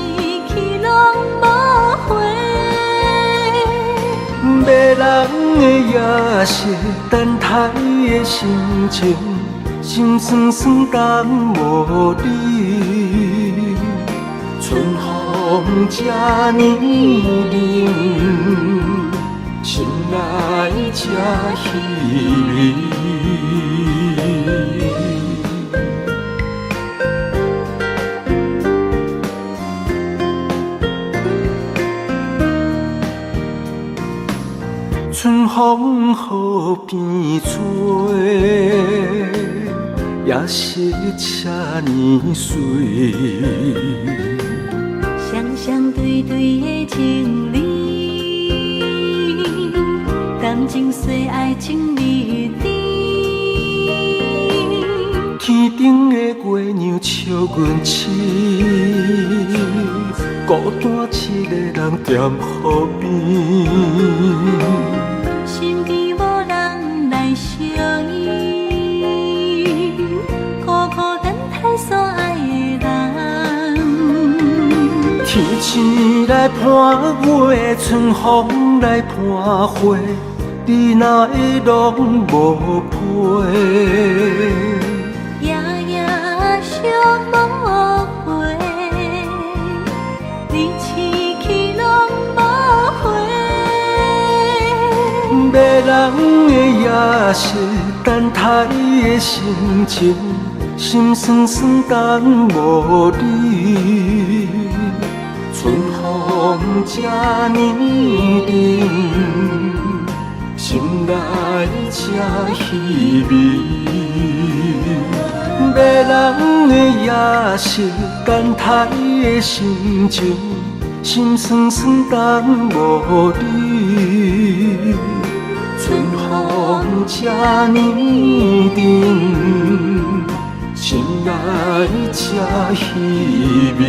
去拢无回。迷人的夜色，等待的心情，心酸酸等无你。春风这呢冷，心内这稀微。风雨变做，也是这年岁。双双对对的情侣，感情随爱情蜜甜。天顶的月亮笑阮痴，孤单一个人踮河边。身边无人来相依，孤孤单单所爱的人。天星来伴月，春风来伴花，你哪会拢无陪？夜夜相无回，你痴去拢无回。迷人的夜色，等待的心情，心酸酸等无你。春风这呢冷，心内这稀微。迷人的夜色，等待的心情，心酸酸等无你。春风这呢冷，心内这稀微。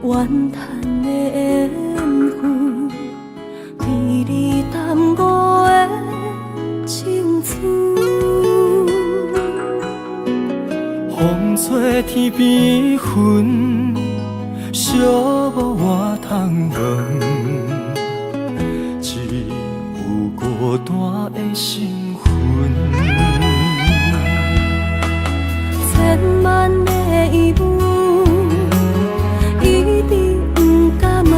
怨叹的缘分，比你耽误的青春。风吹天边云，寂寞我通问，只有孤单的心魂。千万的疑问，一直不敢问，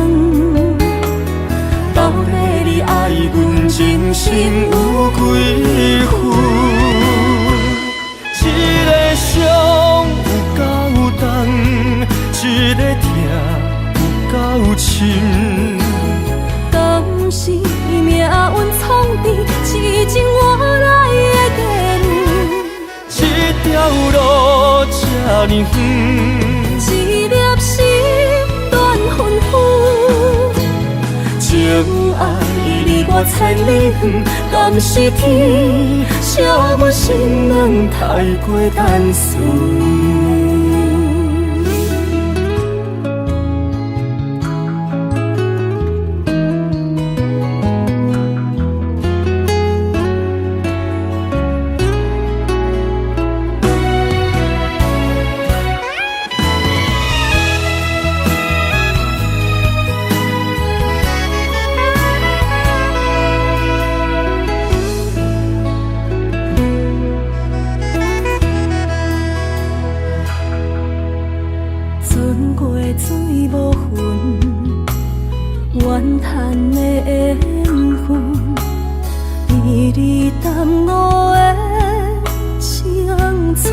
到底你爱阮真心有几分？一个伤有够重，一个痛有够深。敢是命运创治，痴情换来的结论？这条路这呢远，一粒心乱纷纷。情爱离我千里远，敢是天惜阮心软太过单纯？怨叹的缘分，比你耽误的青春。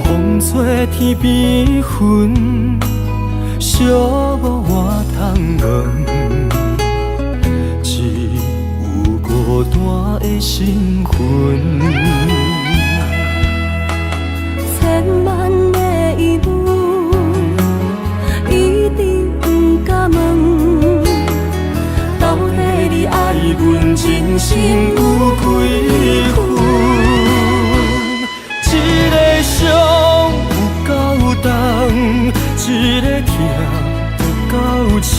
风吹天边云，寂寞我通问，只有孤单的心魂。千万的疑问，一直不敢问，到底你爱阮真心有几分？深。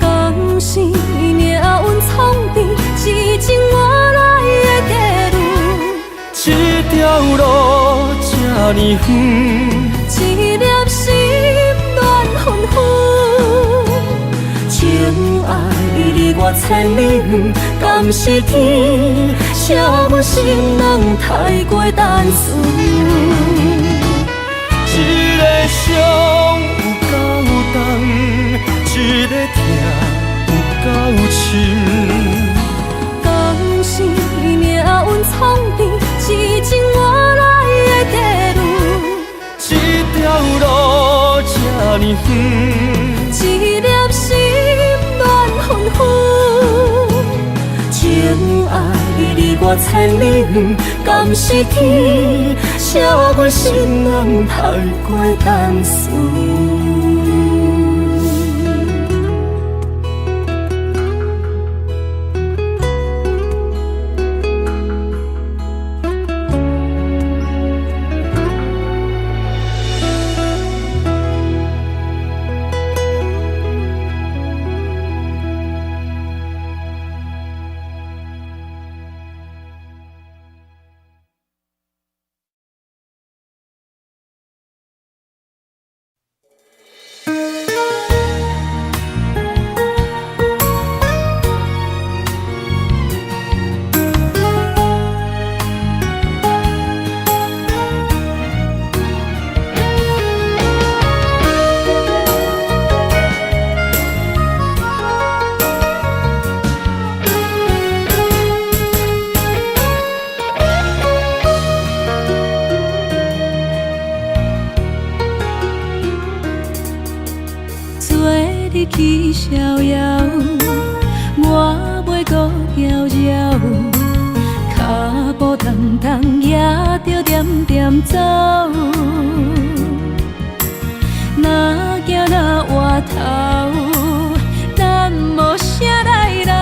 江是命运创治，是情换来的地路。这条路这呢远，一粒心乱纷纷。情爱离我千里远，敢是天写阮心人太过单纯？一个伤有够重，一个痛有够深。江是命运创治，是情换来的地路。这条路这呢远，一粒心乱纷纷。情爱离我千里远，敢是天写阮心人太过单纯？日去逍遥，我袂搁遥遥，脚步重重也着点点走。若行若回头，咱无啥来留，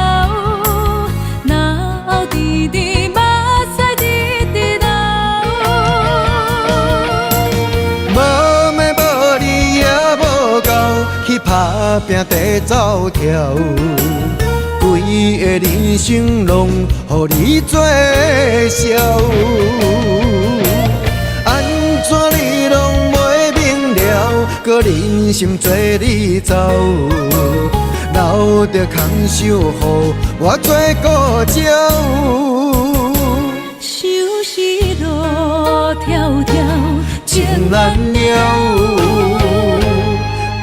若后直直目屎直直流。无妹无你也无够，去打拼地走跳，规个人生拢予你做笑。安怎你拢袂明了，搁忍心做你走，留着空手予我做顾鸟。想是路迢迢，情难了。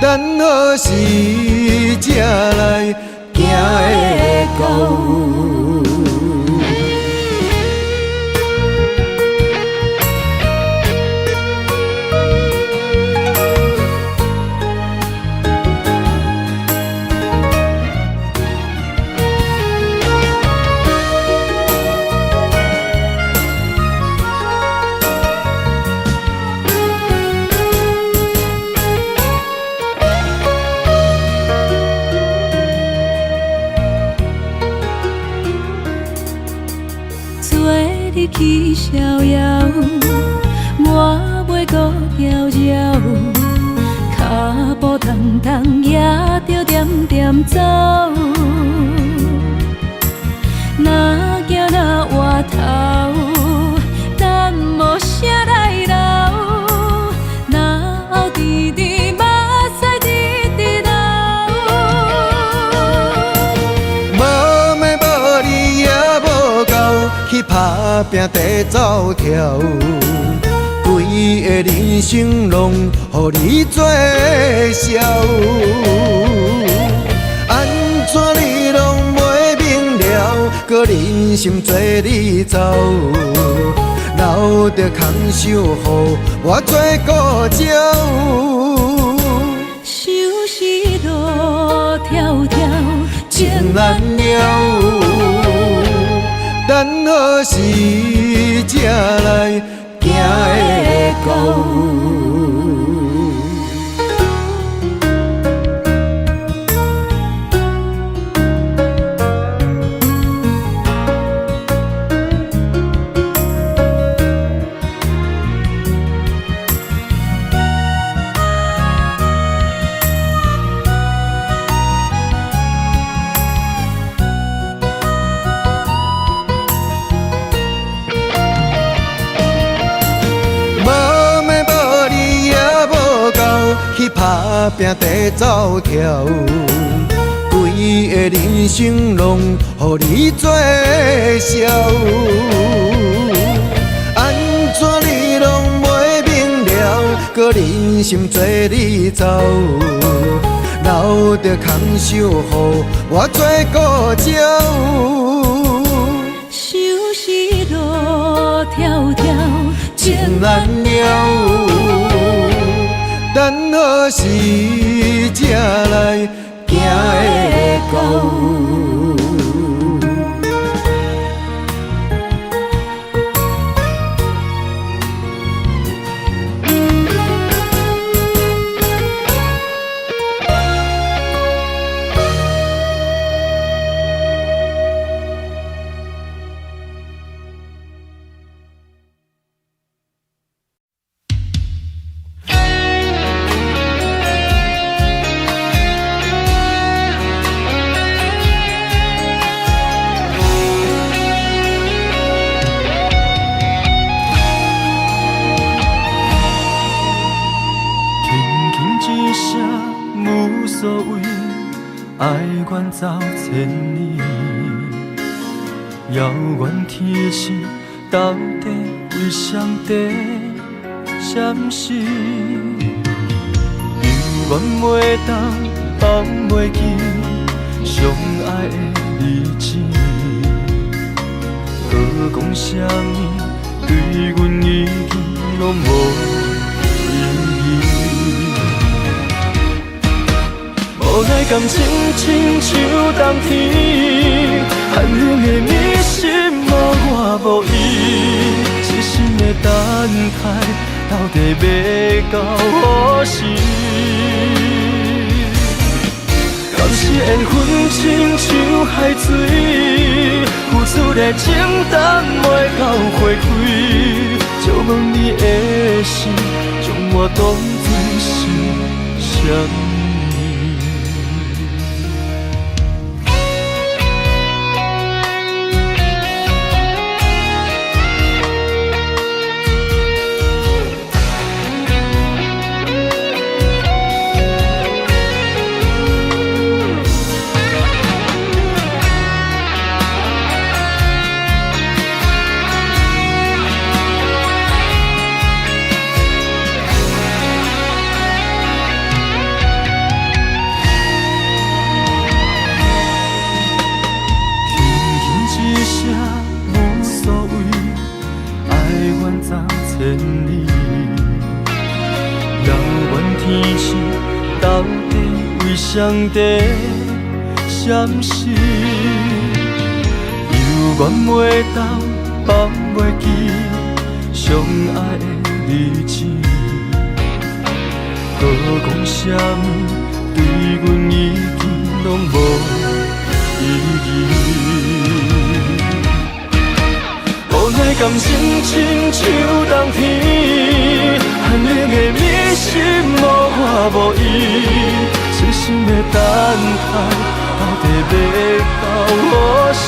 等何时才来行会到？日去逍遥，我袂搁遥遥，脚步重重也着点点走。若行若回头，咱无啥来留，若后直直目屎直直流。无妹无你也无够，去打拼地走跳，规个人生拢予你做笑。安怎你拢袂明了，搁忍心做你走，留着空手予我做顾鸟。想是路迢迢，情难了。等何时才来行会到？拼地走跳，规个人生拢予你做笑。安怎你拢袂明了，搁忍心做你走，留着空手予我做顾鸟。收拾路迢迢，情难了，等何时才来行会到？爱远走千里，遥远天星到底为上帝闪烁？犹原袂当放袂记相爱的日子，何讲啥物对阮已经拢无意义。无奈感情亲像冬天，寒冷的你心无我无伊，痴心的等待到底要到何时？敢是缘分亲像海水，付出的情等袂到回馈，借问你的心，将我当作是啥物？上帝闪烁，犹原袂当放袂记相爱的日子，何讲啥物对阮已经拢无意义。无奈感情亲像冬天，寒冷的你心无我无伊。痴心的等待，到底要到何时？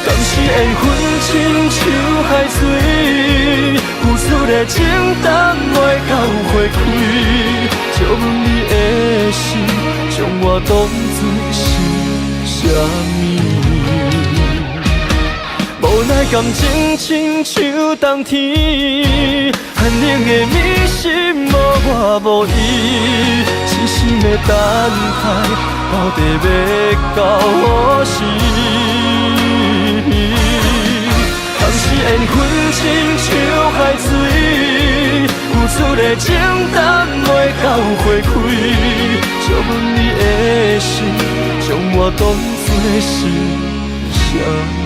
敢是缘分亲像海水，付出的情等袂到回馈，借问你的心，将我当作是啥物？无奈感情亲像冬天，寒冷的你心无我无伊，痴心的等待，到底要到何时？当时缘分亲像海水，付出的情等袂到回馈，借问你的心，将我当作是啥物？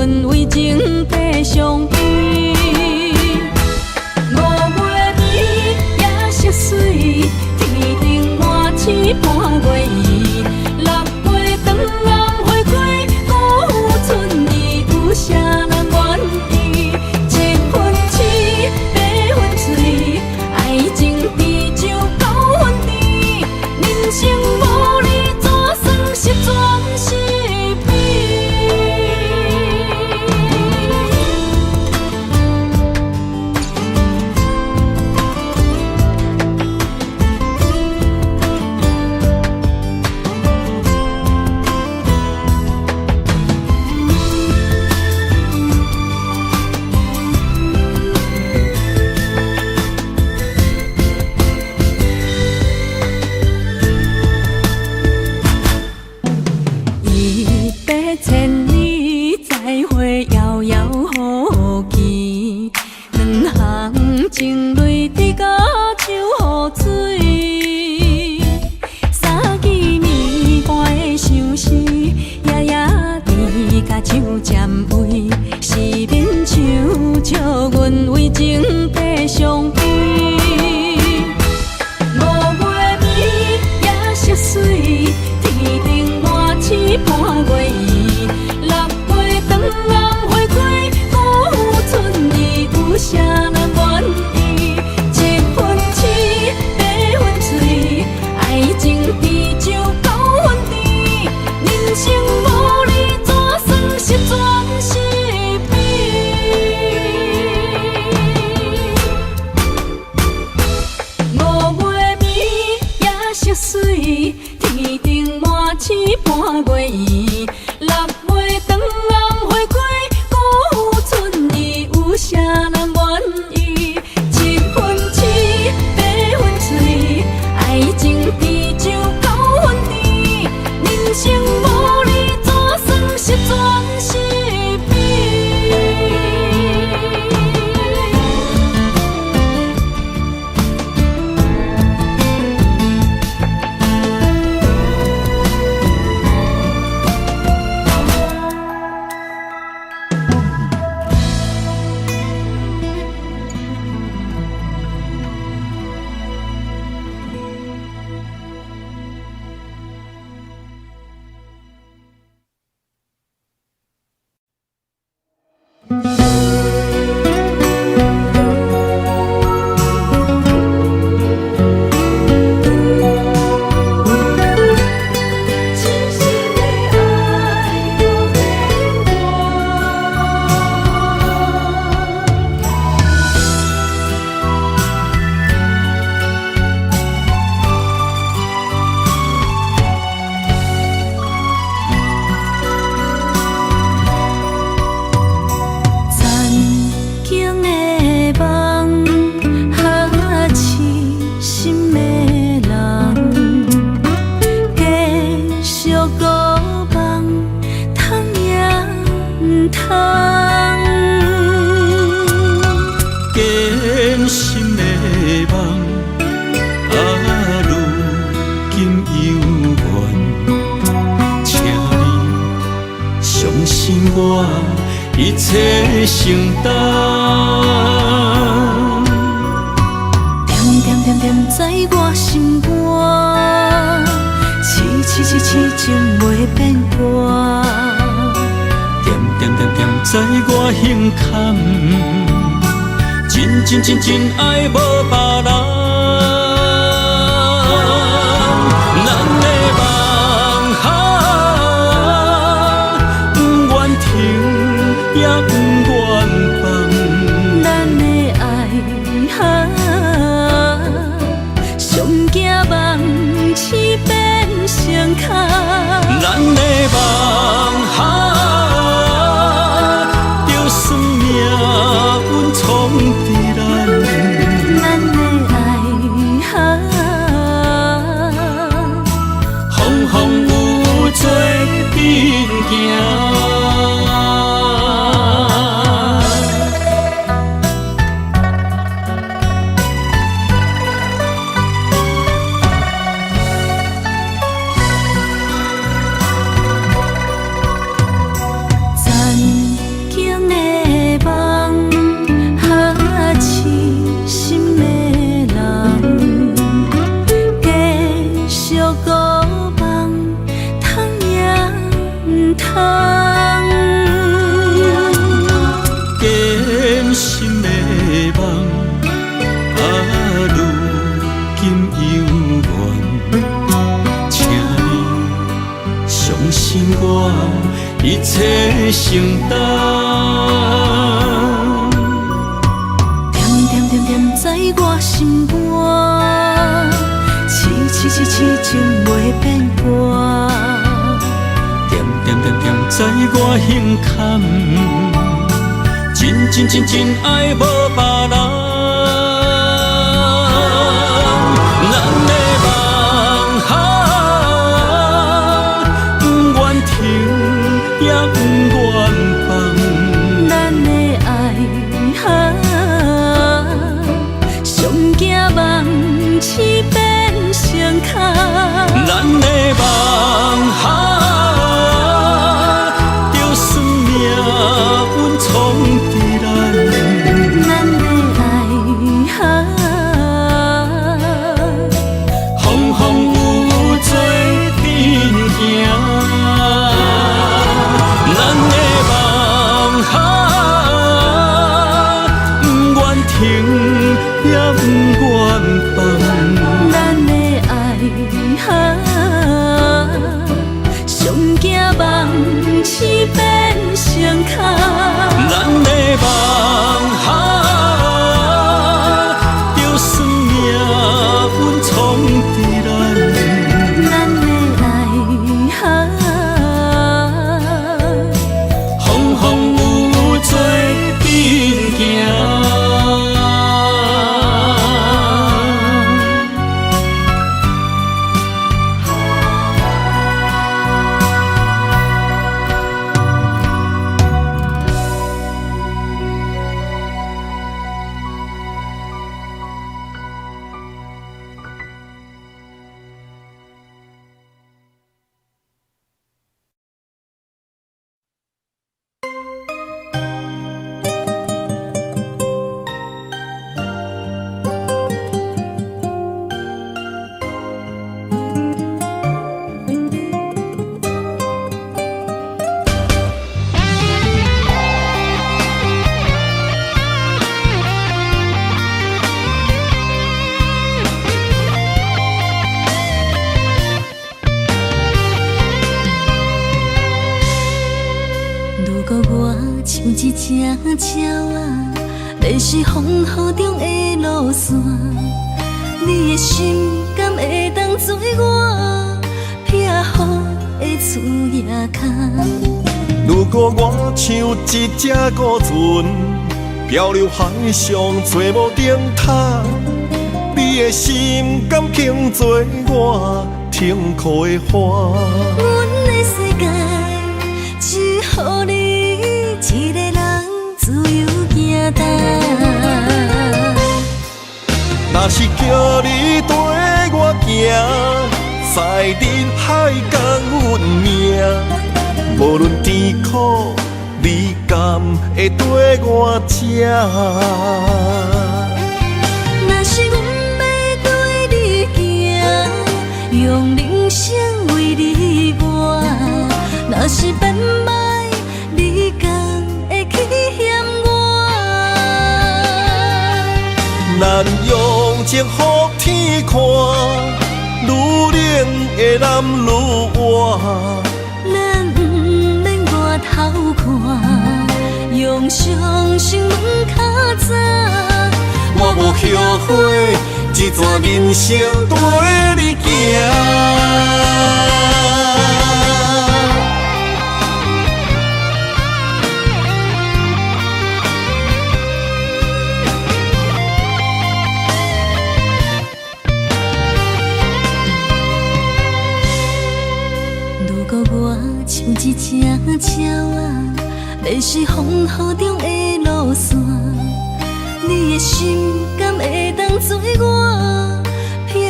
阮为情地相依。5月暝夜色水，天顶满星半月圆。6月长暗花开，辜负春意，有啥人愿意？7分痴，8分醉，爱情比酒9分甜。人生无你，怎算是全是美？100,000里，再会遥遥无期。两行情泪滴甲像雨水。三更暝半的相思，夜夜甜甲手占位。是免唱笑阮为情地相依。5月暝夜色水，天顶满星半月圆。6月长暗花开，辜负春意，有啥人愿意？7分痴，8分醉，爱情比酒9分甜。人生无你，怎算是全是美？5月暝夜色水，天顶满星半月圆。6月长暗花开，辜负春意，有啥人愿意？7分痴，8分醉，爱情比酒9分甜。人生无你，怎算是全是美？我一切承担。点点点点在我心肝，痴情袂变卦。点点点点在我胸坎，真爱无别人。咱的梦想，不愿停，也不愿放。咱的爱上惊梦痴变成空。咱的梦想，就算命运冲伫咱。咱的爱风风雨雨做阵行。点点点在我胸坎，真真真真爱无别人。咱的梦哈，不愿停也不愿放。咱的爱哈，上惊梦痴变成空。咱的梦哈，就算命运闯伫咱。咱的爱哈，风风雨做阵行。咱的梦哈，不愿停也不愿放。咱的爱哈，上惊梦痴变成空。咱的梦哈，就算命运闯伫咱。咱的爱哈，风风雨雨做阵行。如果我像一只鸟啊，迷失风雨中的路线，你的心敢会当做我撇雨的厝夜空？如果我像一只孤船，漂流海上找无顶塔，你的心敢肯做我停靠的花？阮的世界只予你一个人自由行动。若是叫你跟我行，在人海共运命，无论甜苦，你敢会跟我吃？若是阮要对你行，用人生为你活，若是变歹，你敢会去嫌我？咱用情予天看，愈冷的男愈活。咱不免外头看，用双心问较早。我无后悔，一段人生跟你行。如果我像一只鸟啊，迷失风雨中的路线，你的心敢会当做我撇雨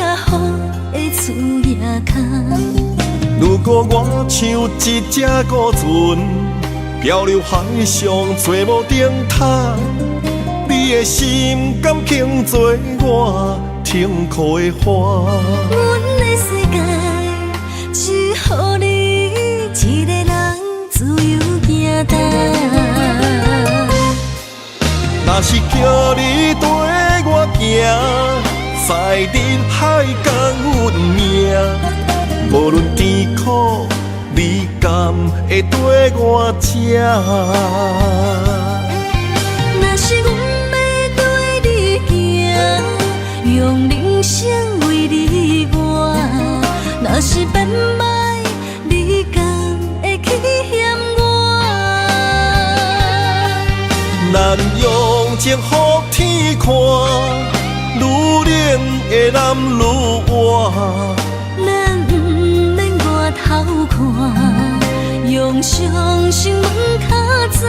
的厝夜空？如果我像一只孤船，漂流海上找无顶塔，你的心敢肯做我停靠的花？阮的世界只予你一个人自由行动。若是叫你跟我行，在人海共运命，无论甜苦，你敢会跟我吃？若是阮要对你行，用人生为你活，若是变歹，你敢会去咱用情予天看，愈冷的男愈活。咱不免外头看，用双心门较早。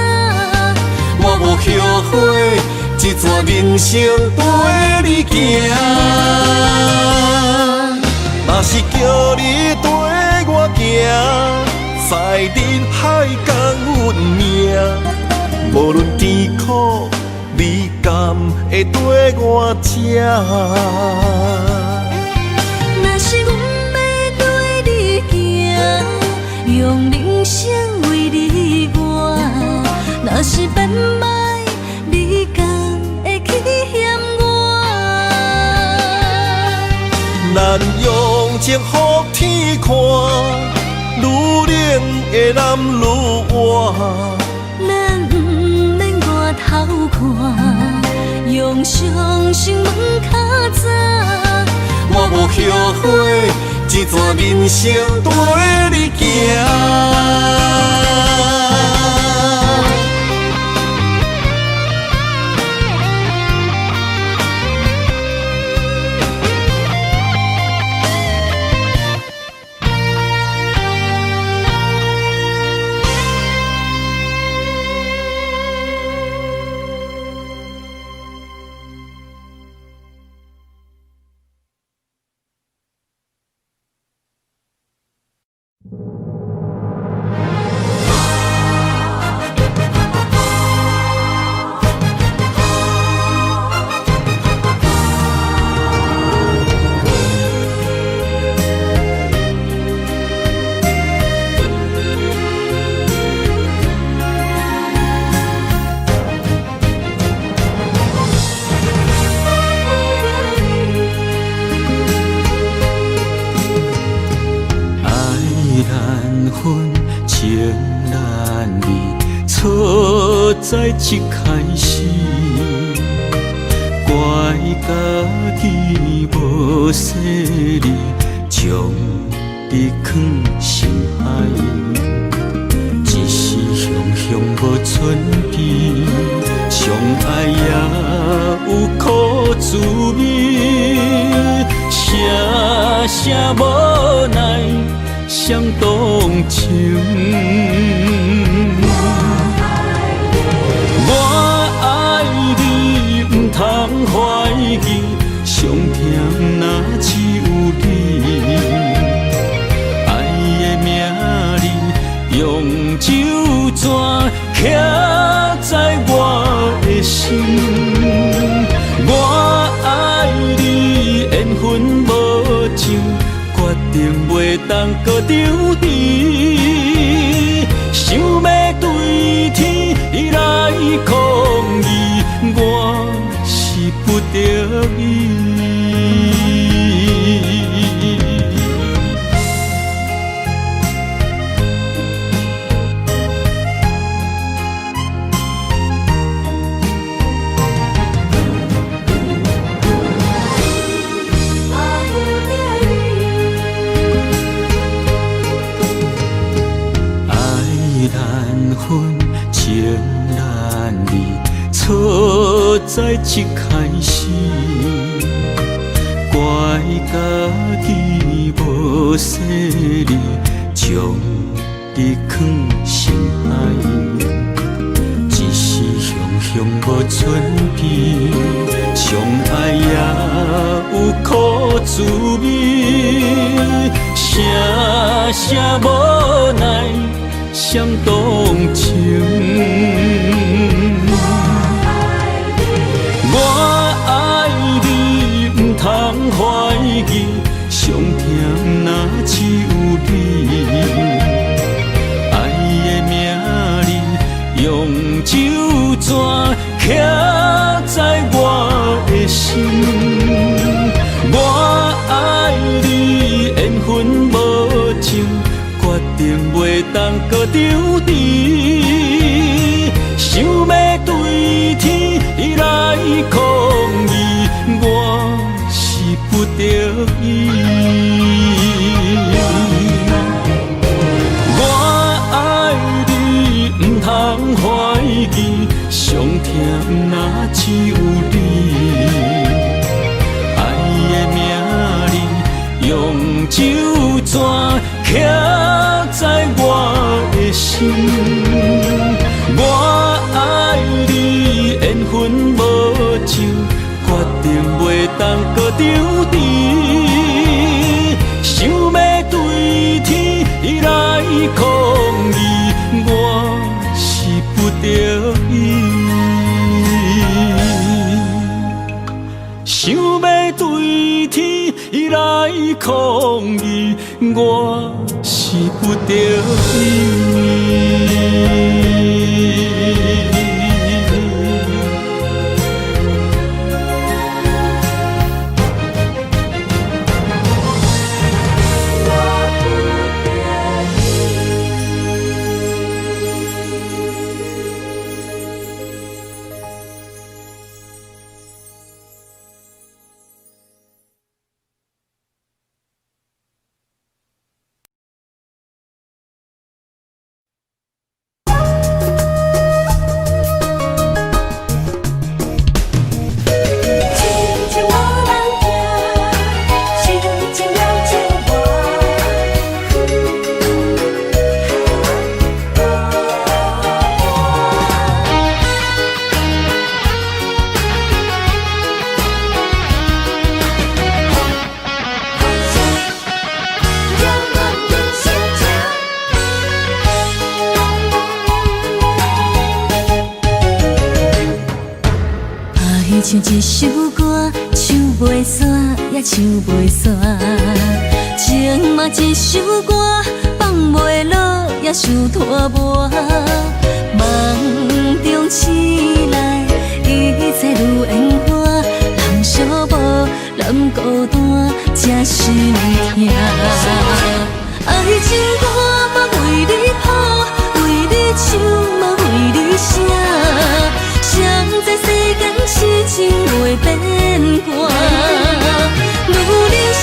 我无后悔，这段人生跟你行。若是叫你跟我行，在人海共运命。无论甜苦，你甘会跟我吃？若是阮要对你行，用人生为你活。若是变歹，你敢会去嫌我？咱用情予天看，愈冷的男愈活。咱不免外头看，用双心门较早。我无后悔，这段人生跟你行。在一开始，怪家己无细腻，将你放心海。一时雄雄无存边，相爱也有苦滋味，声声无奈伤动情。通怀疑，上甜若只有你。爱的名字用酒泉刻在我的心。我爱你，缘分无尽，决定袂当搁丢弃。想要对天来抗议，我不得已。爱难分，情难离。错在一开始，怪家己无细腻，将你放心海。一时雄雄无存边，相爱也有苦滋味，声声无奈伤动情。我爱你，不通怀疑，上甜若只有你。爱的名字用酒泉刻在我的心。我爱你，缘分无尽，决定袂当搁丢弃。想要对天来抗议，我是不得已。我爱你，不通怀疑，上疼只有你。爱的名字用酒泉刻在我的心，我爱你缘分无尽，决定袂当搁丢弃，想要对天来抗议，我是不得已。想要对天来抗议，我是不得已。像一首歌，唱袂煞也唱袂煞；情嘛一首歌，放袂落也想拖磨。梦中醒来，一切如烟花，人寂寞，人孤单，才心痛。爱情歌嘛为你谱，为你唱嘛为你写。谁知世间痴情袂变卦，女人心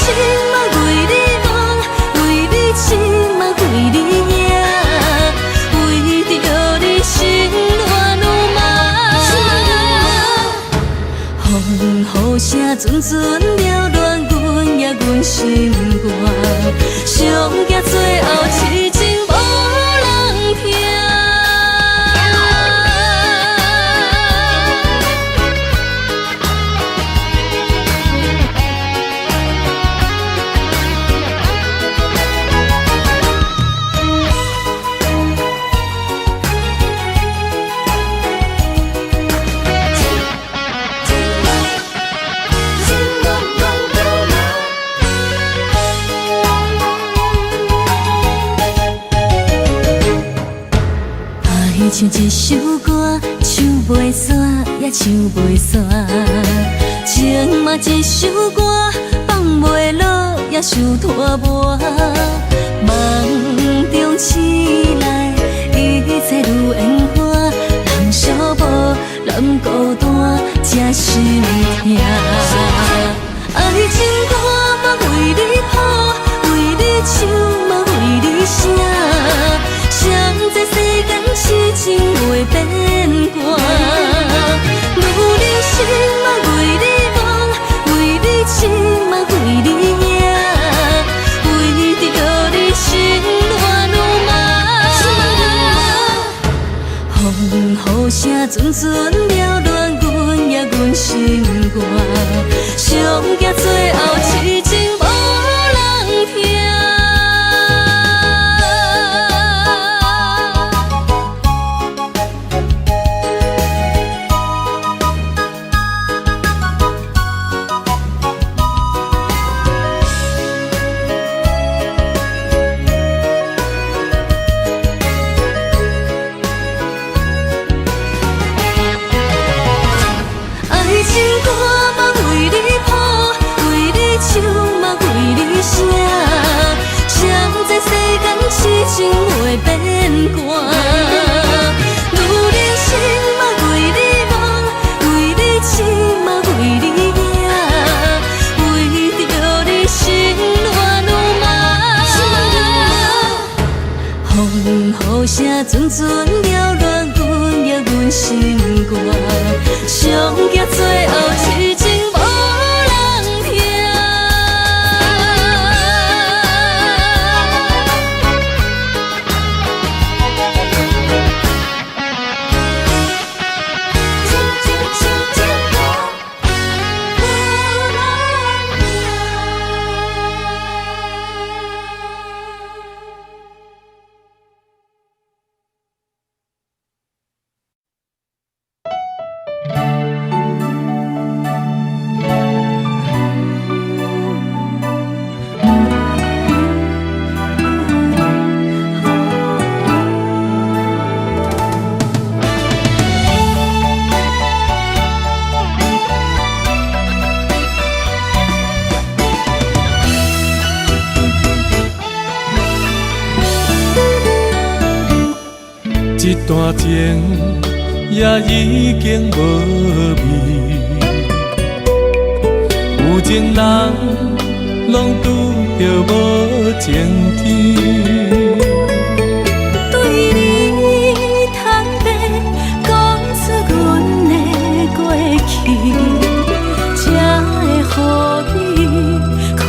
嘛为你梦，为你痴嘛为你影，为着你心乱如麻。风雨声阵阵缭乱，阮也阮心肝，上惊最后痴情无人听。像一首歌，唱袂煞也唱袂煞；情嘛一首歌，放袂落也想拖磨。梦中醒来，一切如烟花，人寂寞，人孤单，才心痛。爱情歌嘛为你谱，为你唱嘛为你写。谁知世间痴情袂变卦，女人心嘛为你梦，为你痴嘛为你影，为着你心乱如麻。风雨声阵阵缭乱，阮也阮心肝，上惊最后痴情无人听。情袂变卦，女人心嘛为你梦，为你痴嘛为你影，为着你心乱如麻。风雨声阵阵缭乱，阮也阮心肝，上段情也已经无味，有情人拢拄着无情天。对你坦白讲出阮的过去，才会予你看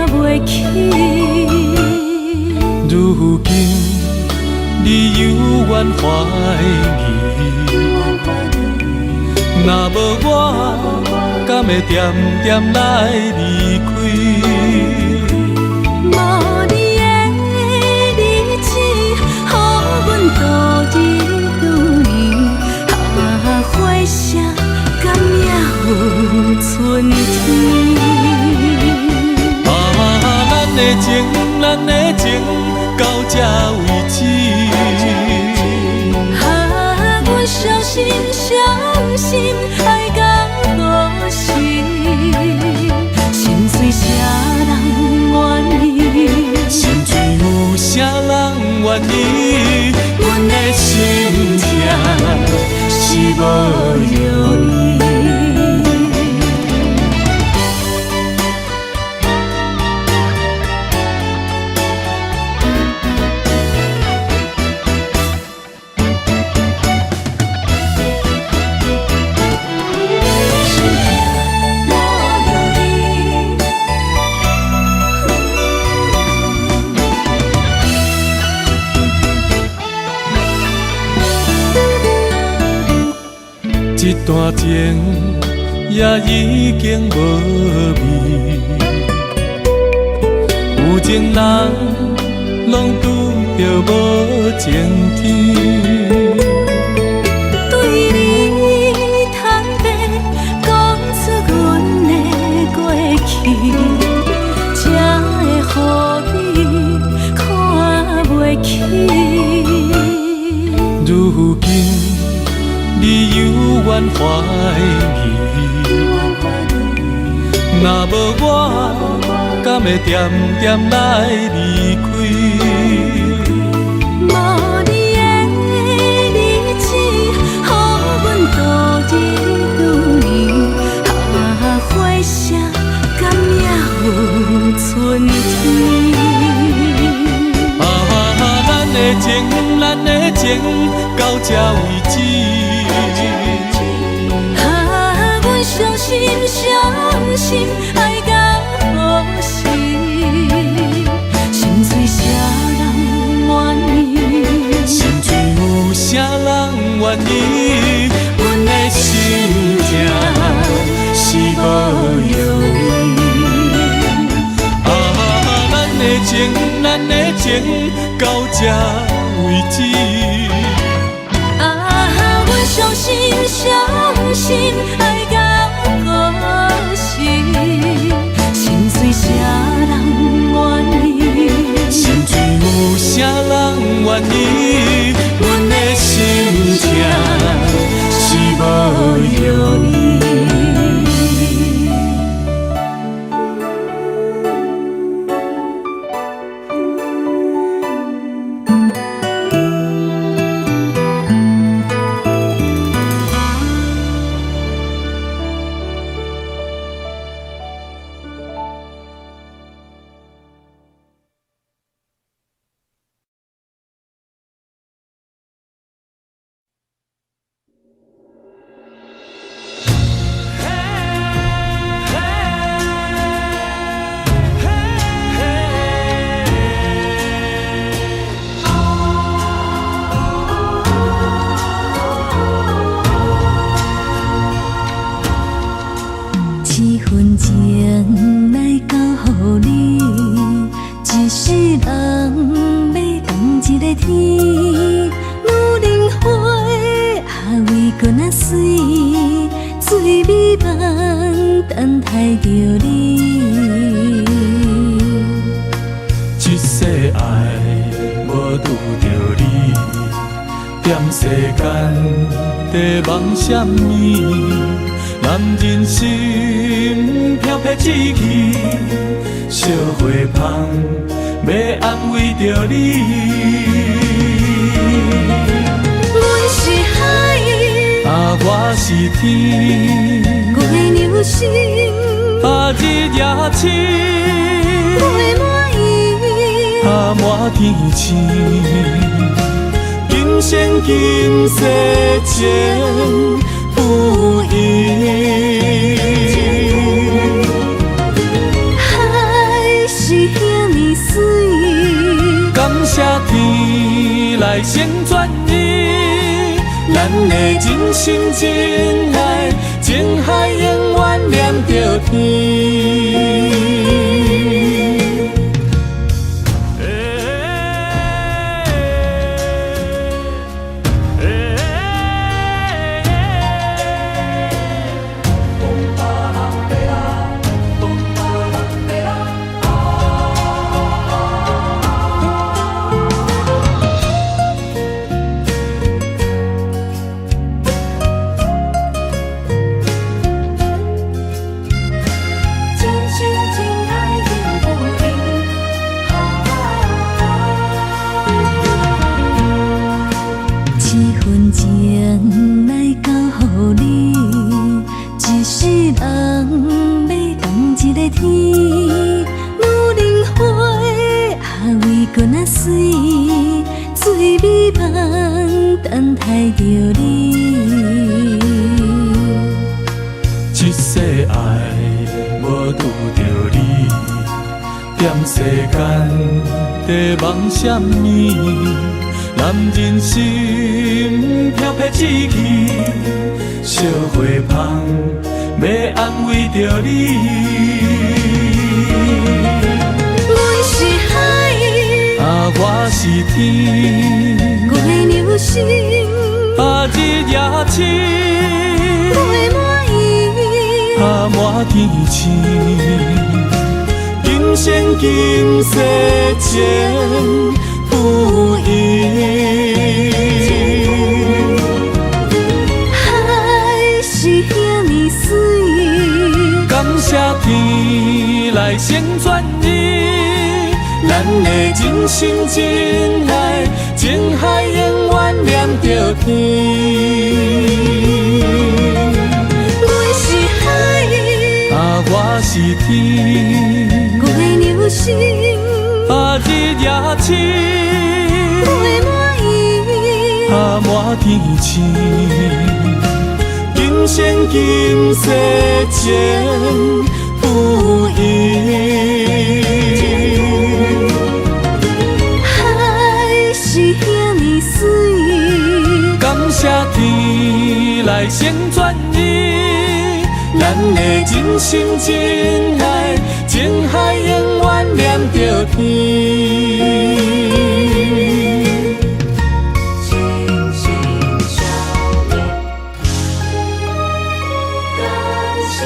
袂起。如今你犹原怀疑，若无我，敢会点点来离开？无你的日子，予阮度日如年，花谢敢也有春天？咱的情，咱的情到这为止。阮伤心伤心，爱到何时？心碎啥人愿意？心碎有啥人愿意？阮的心痛是无容易。一段情也已经无味，有情人拢拄着无情天。对你坦白讲出阮的过去，才会予你看袂起。如今你犹原怀疑，若无我，敢会点点来离开？无你的日子，予阮度日如年，花谢敢也有春天？咱的情，咱的情到这为止。阮伤心伤心，爱到何时？心碎啥人愿意？心碎有啥人愿意？阮的心痛是无容易。咱的情，咱的情到这为止。阮伤心伤心，爱到何时？心碎啥人愿意？心碎有啥人愿意？阮的心痛是无容易。梦什么？男人心飘撇志气，烧花香要安慰着你。我是天，我的流星，日夜星，陪满伊，满天星，今生今世情不移。海是遐尼水，感谢天来成全伊，咱的真心真爱，情海永远念着天。一世爱无拄着你，踮世间地梦闪暝，男人心飘撇志气，小花香要安慰着你。阮是海，我是天，我的流星，日夜星，陪满伊，满天星，今生今世情不移。海是遐尼水，感谢天来成全伊，咱的真心真爱，情海永远念着天。我是天，我的流星，日夜星，陪满伊，满天星，今生今世情不移。海是遐尼水，感谢天来成全伊，咱的真心真爱，情海永远念着天。真心相念，感谢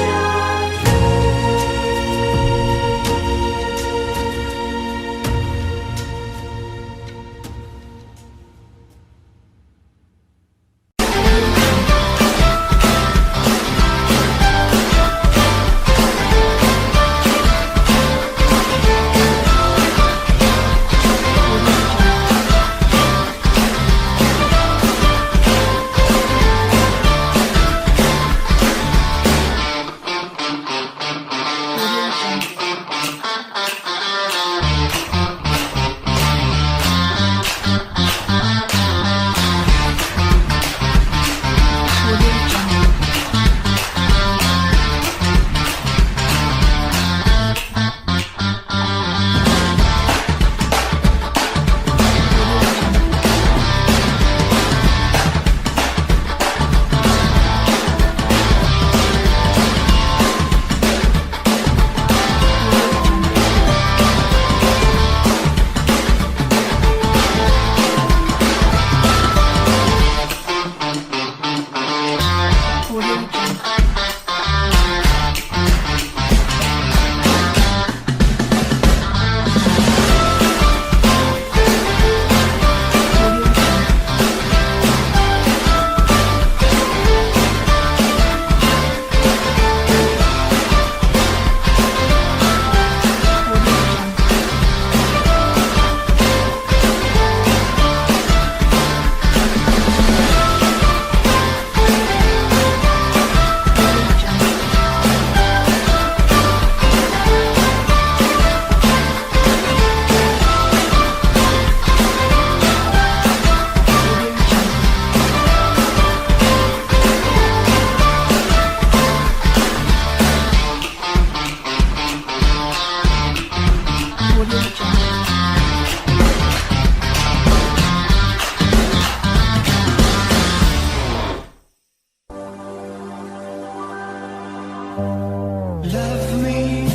Love me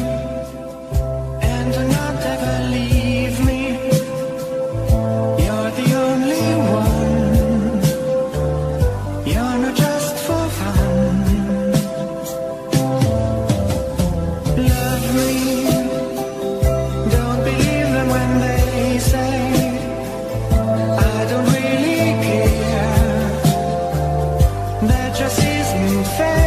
and do not ever leave me. You're the only one. You're not just for fun. Love me. Don't believe them when they say I don't really care. That just isn't fair.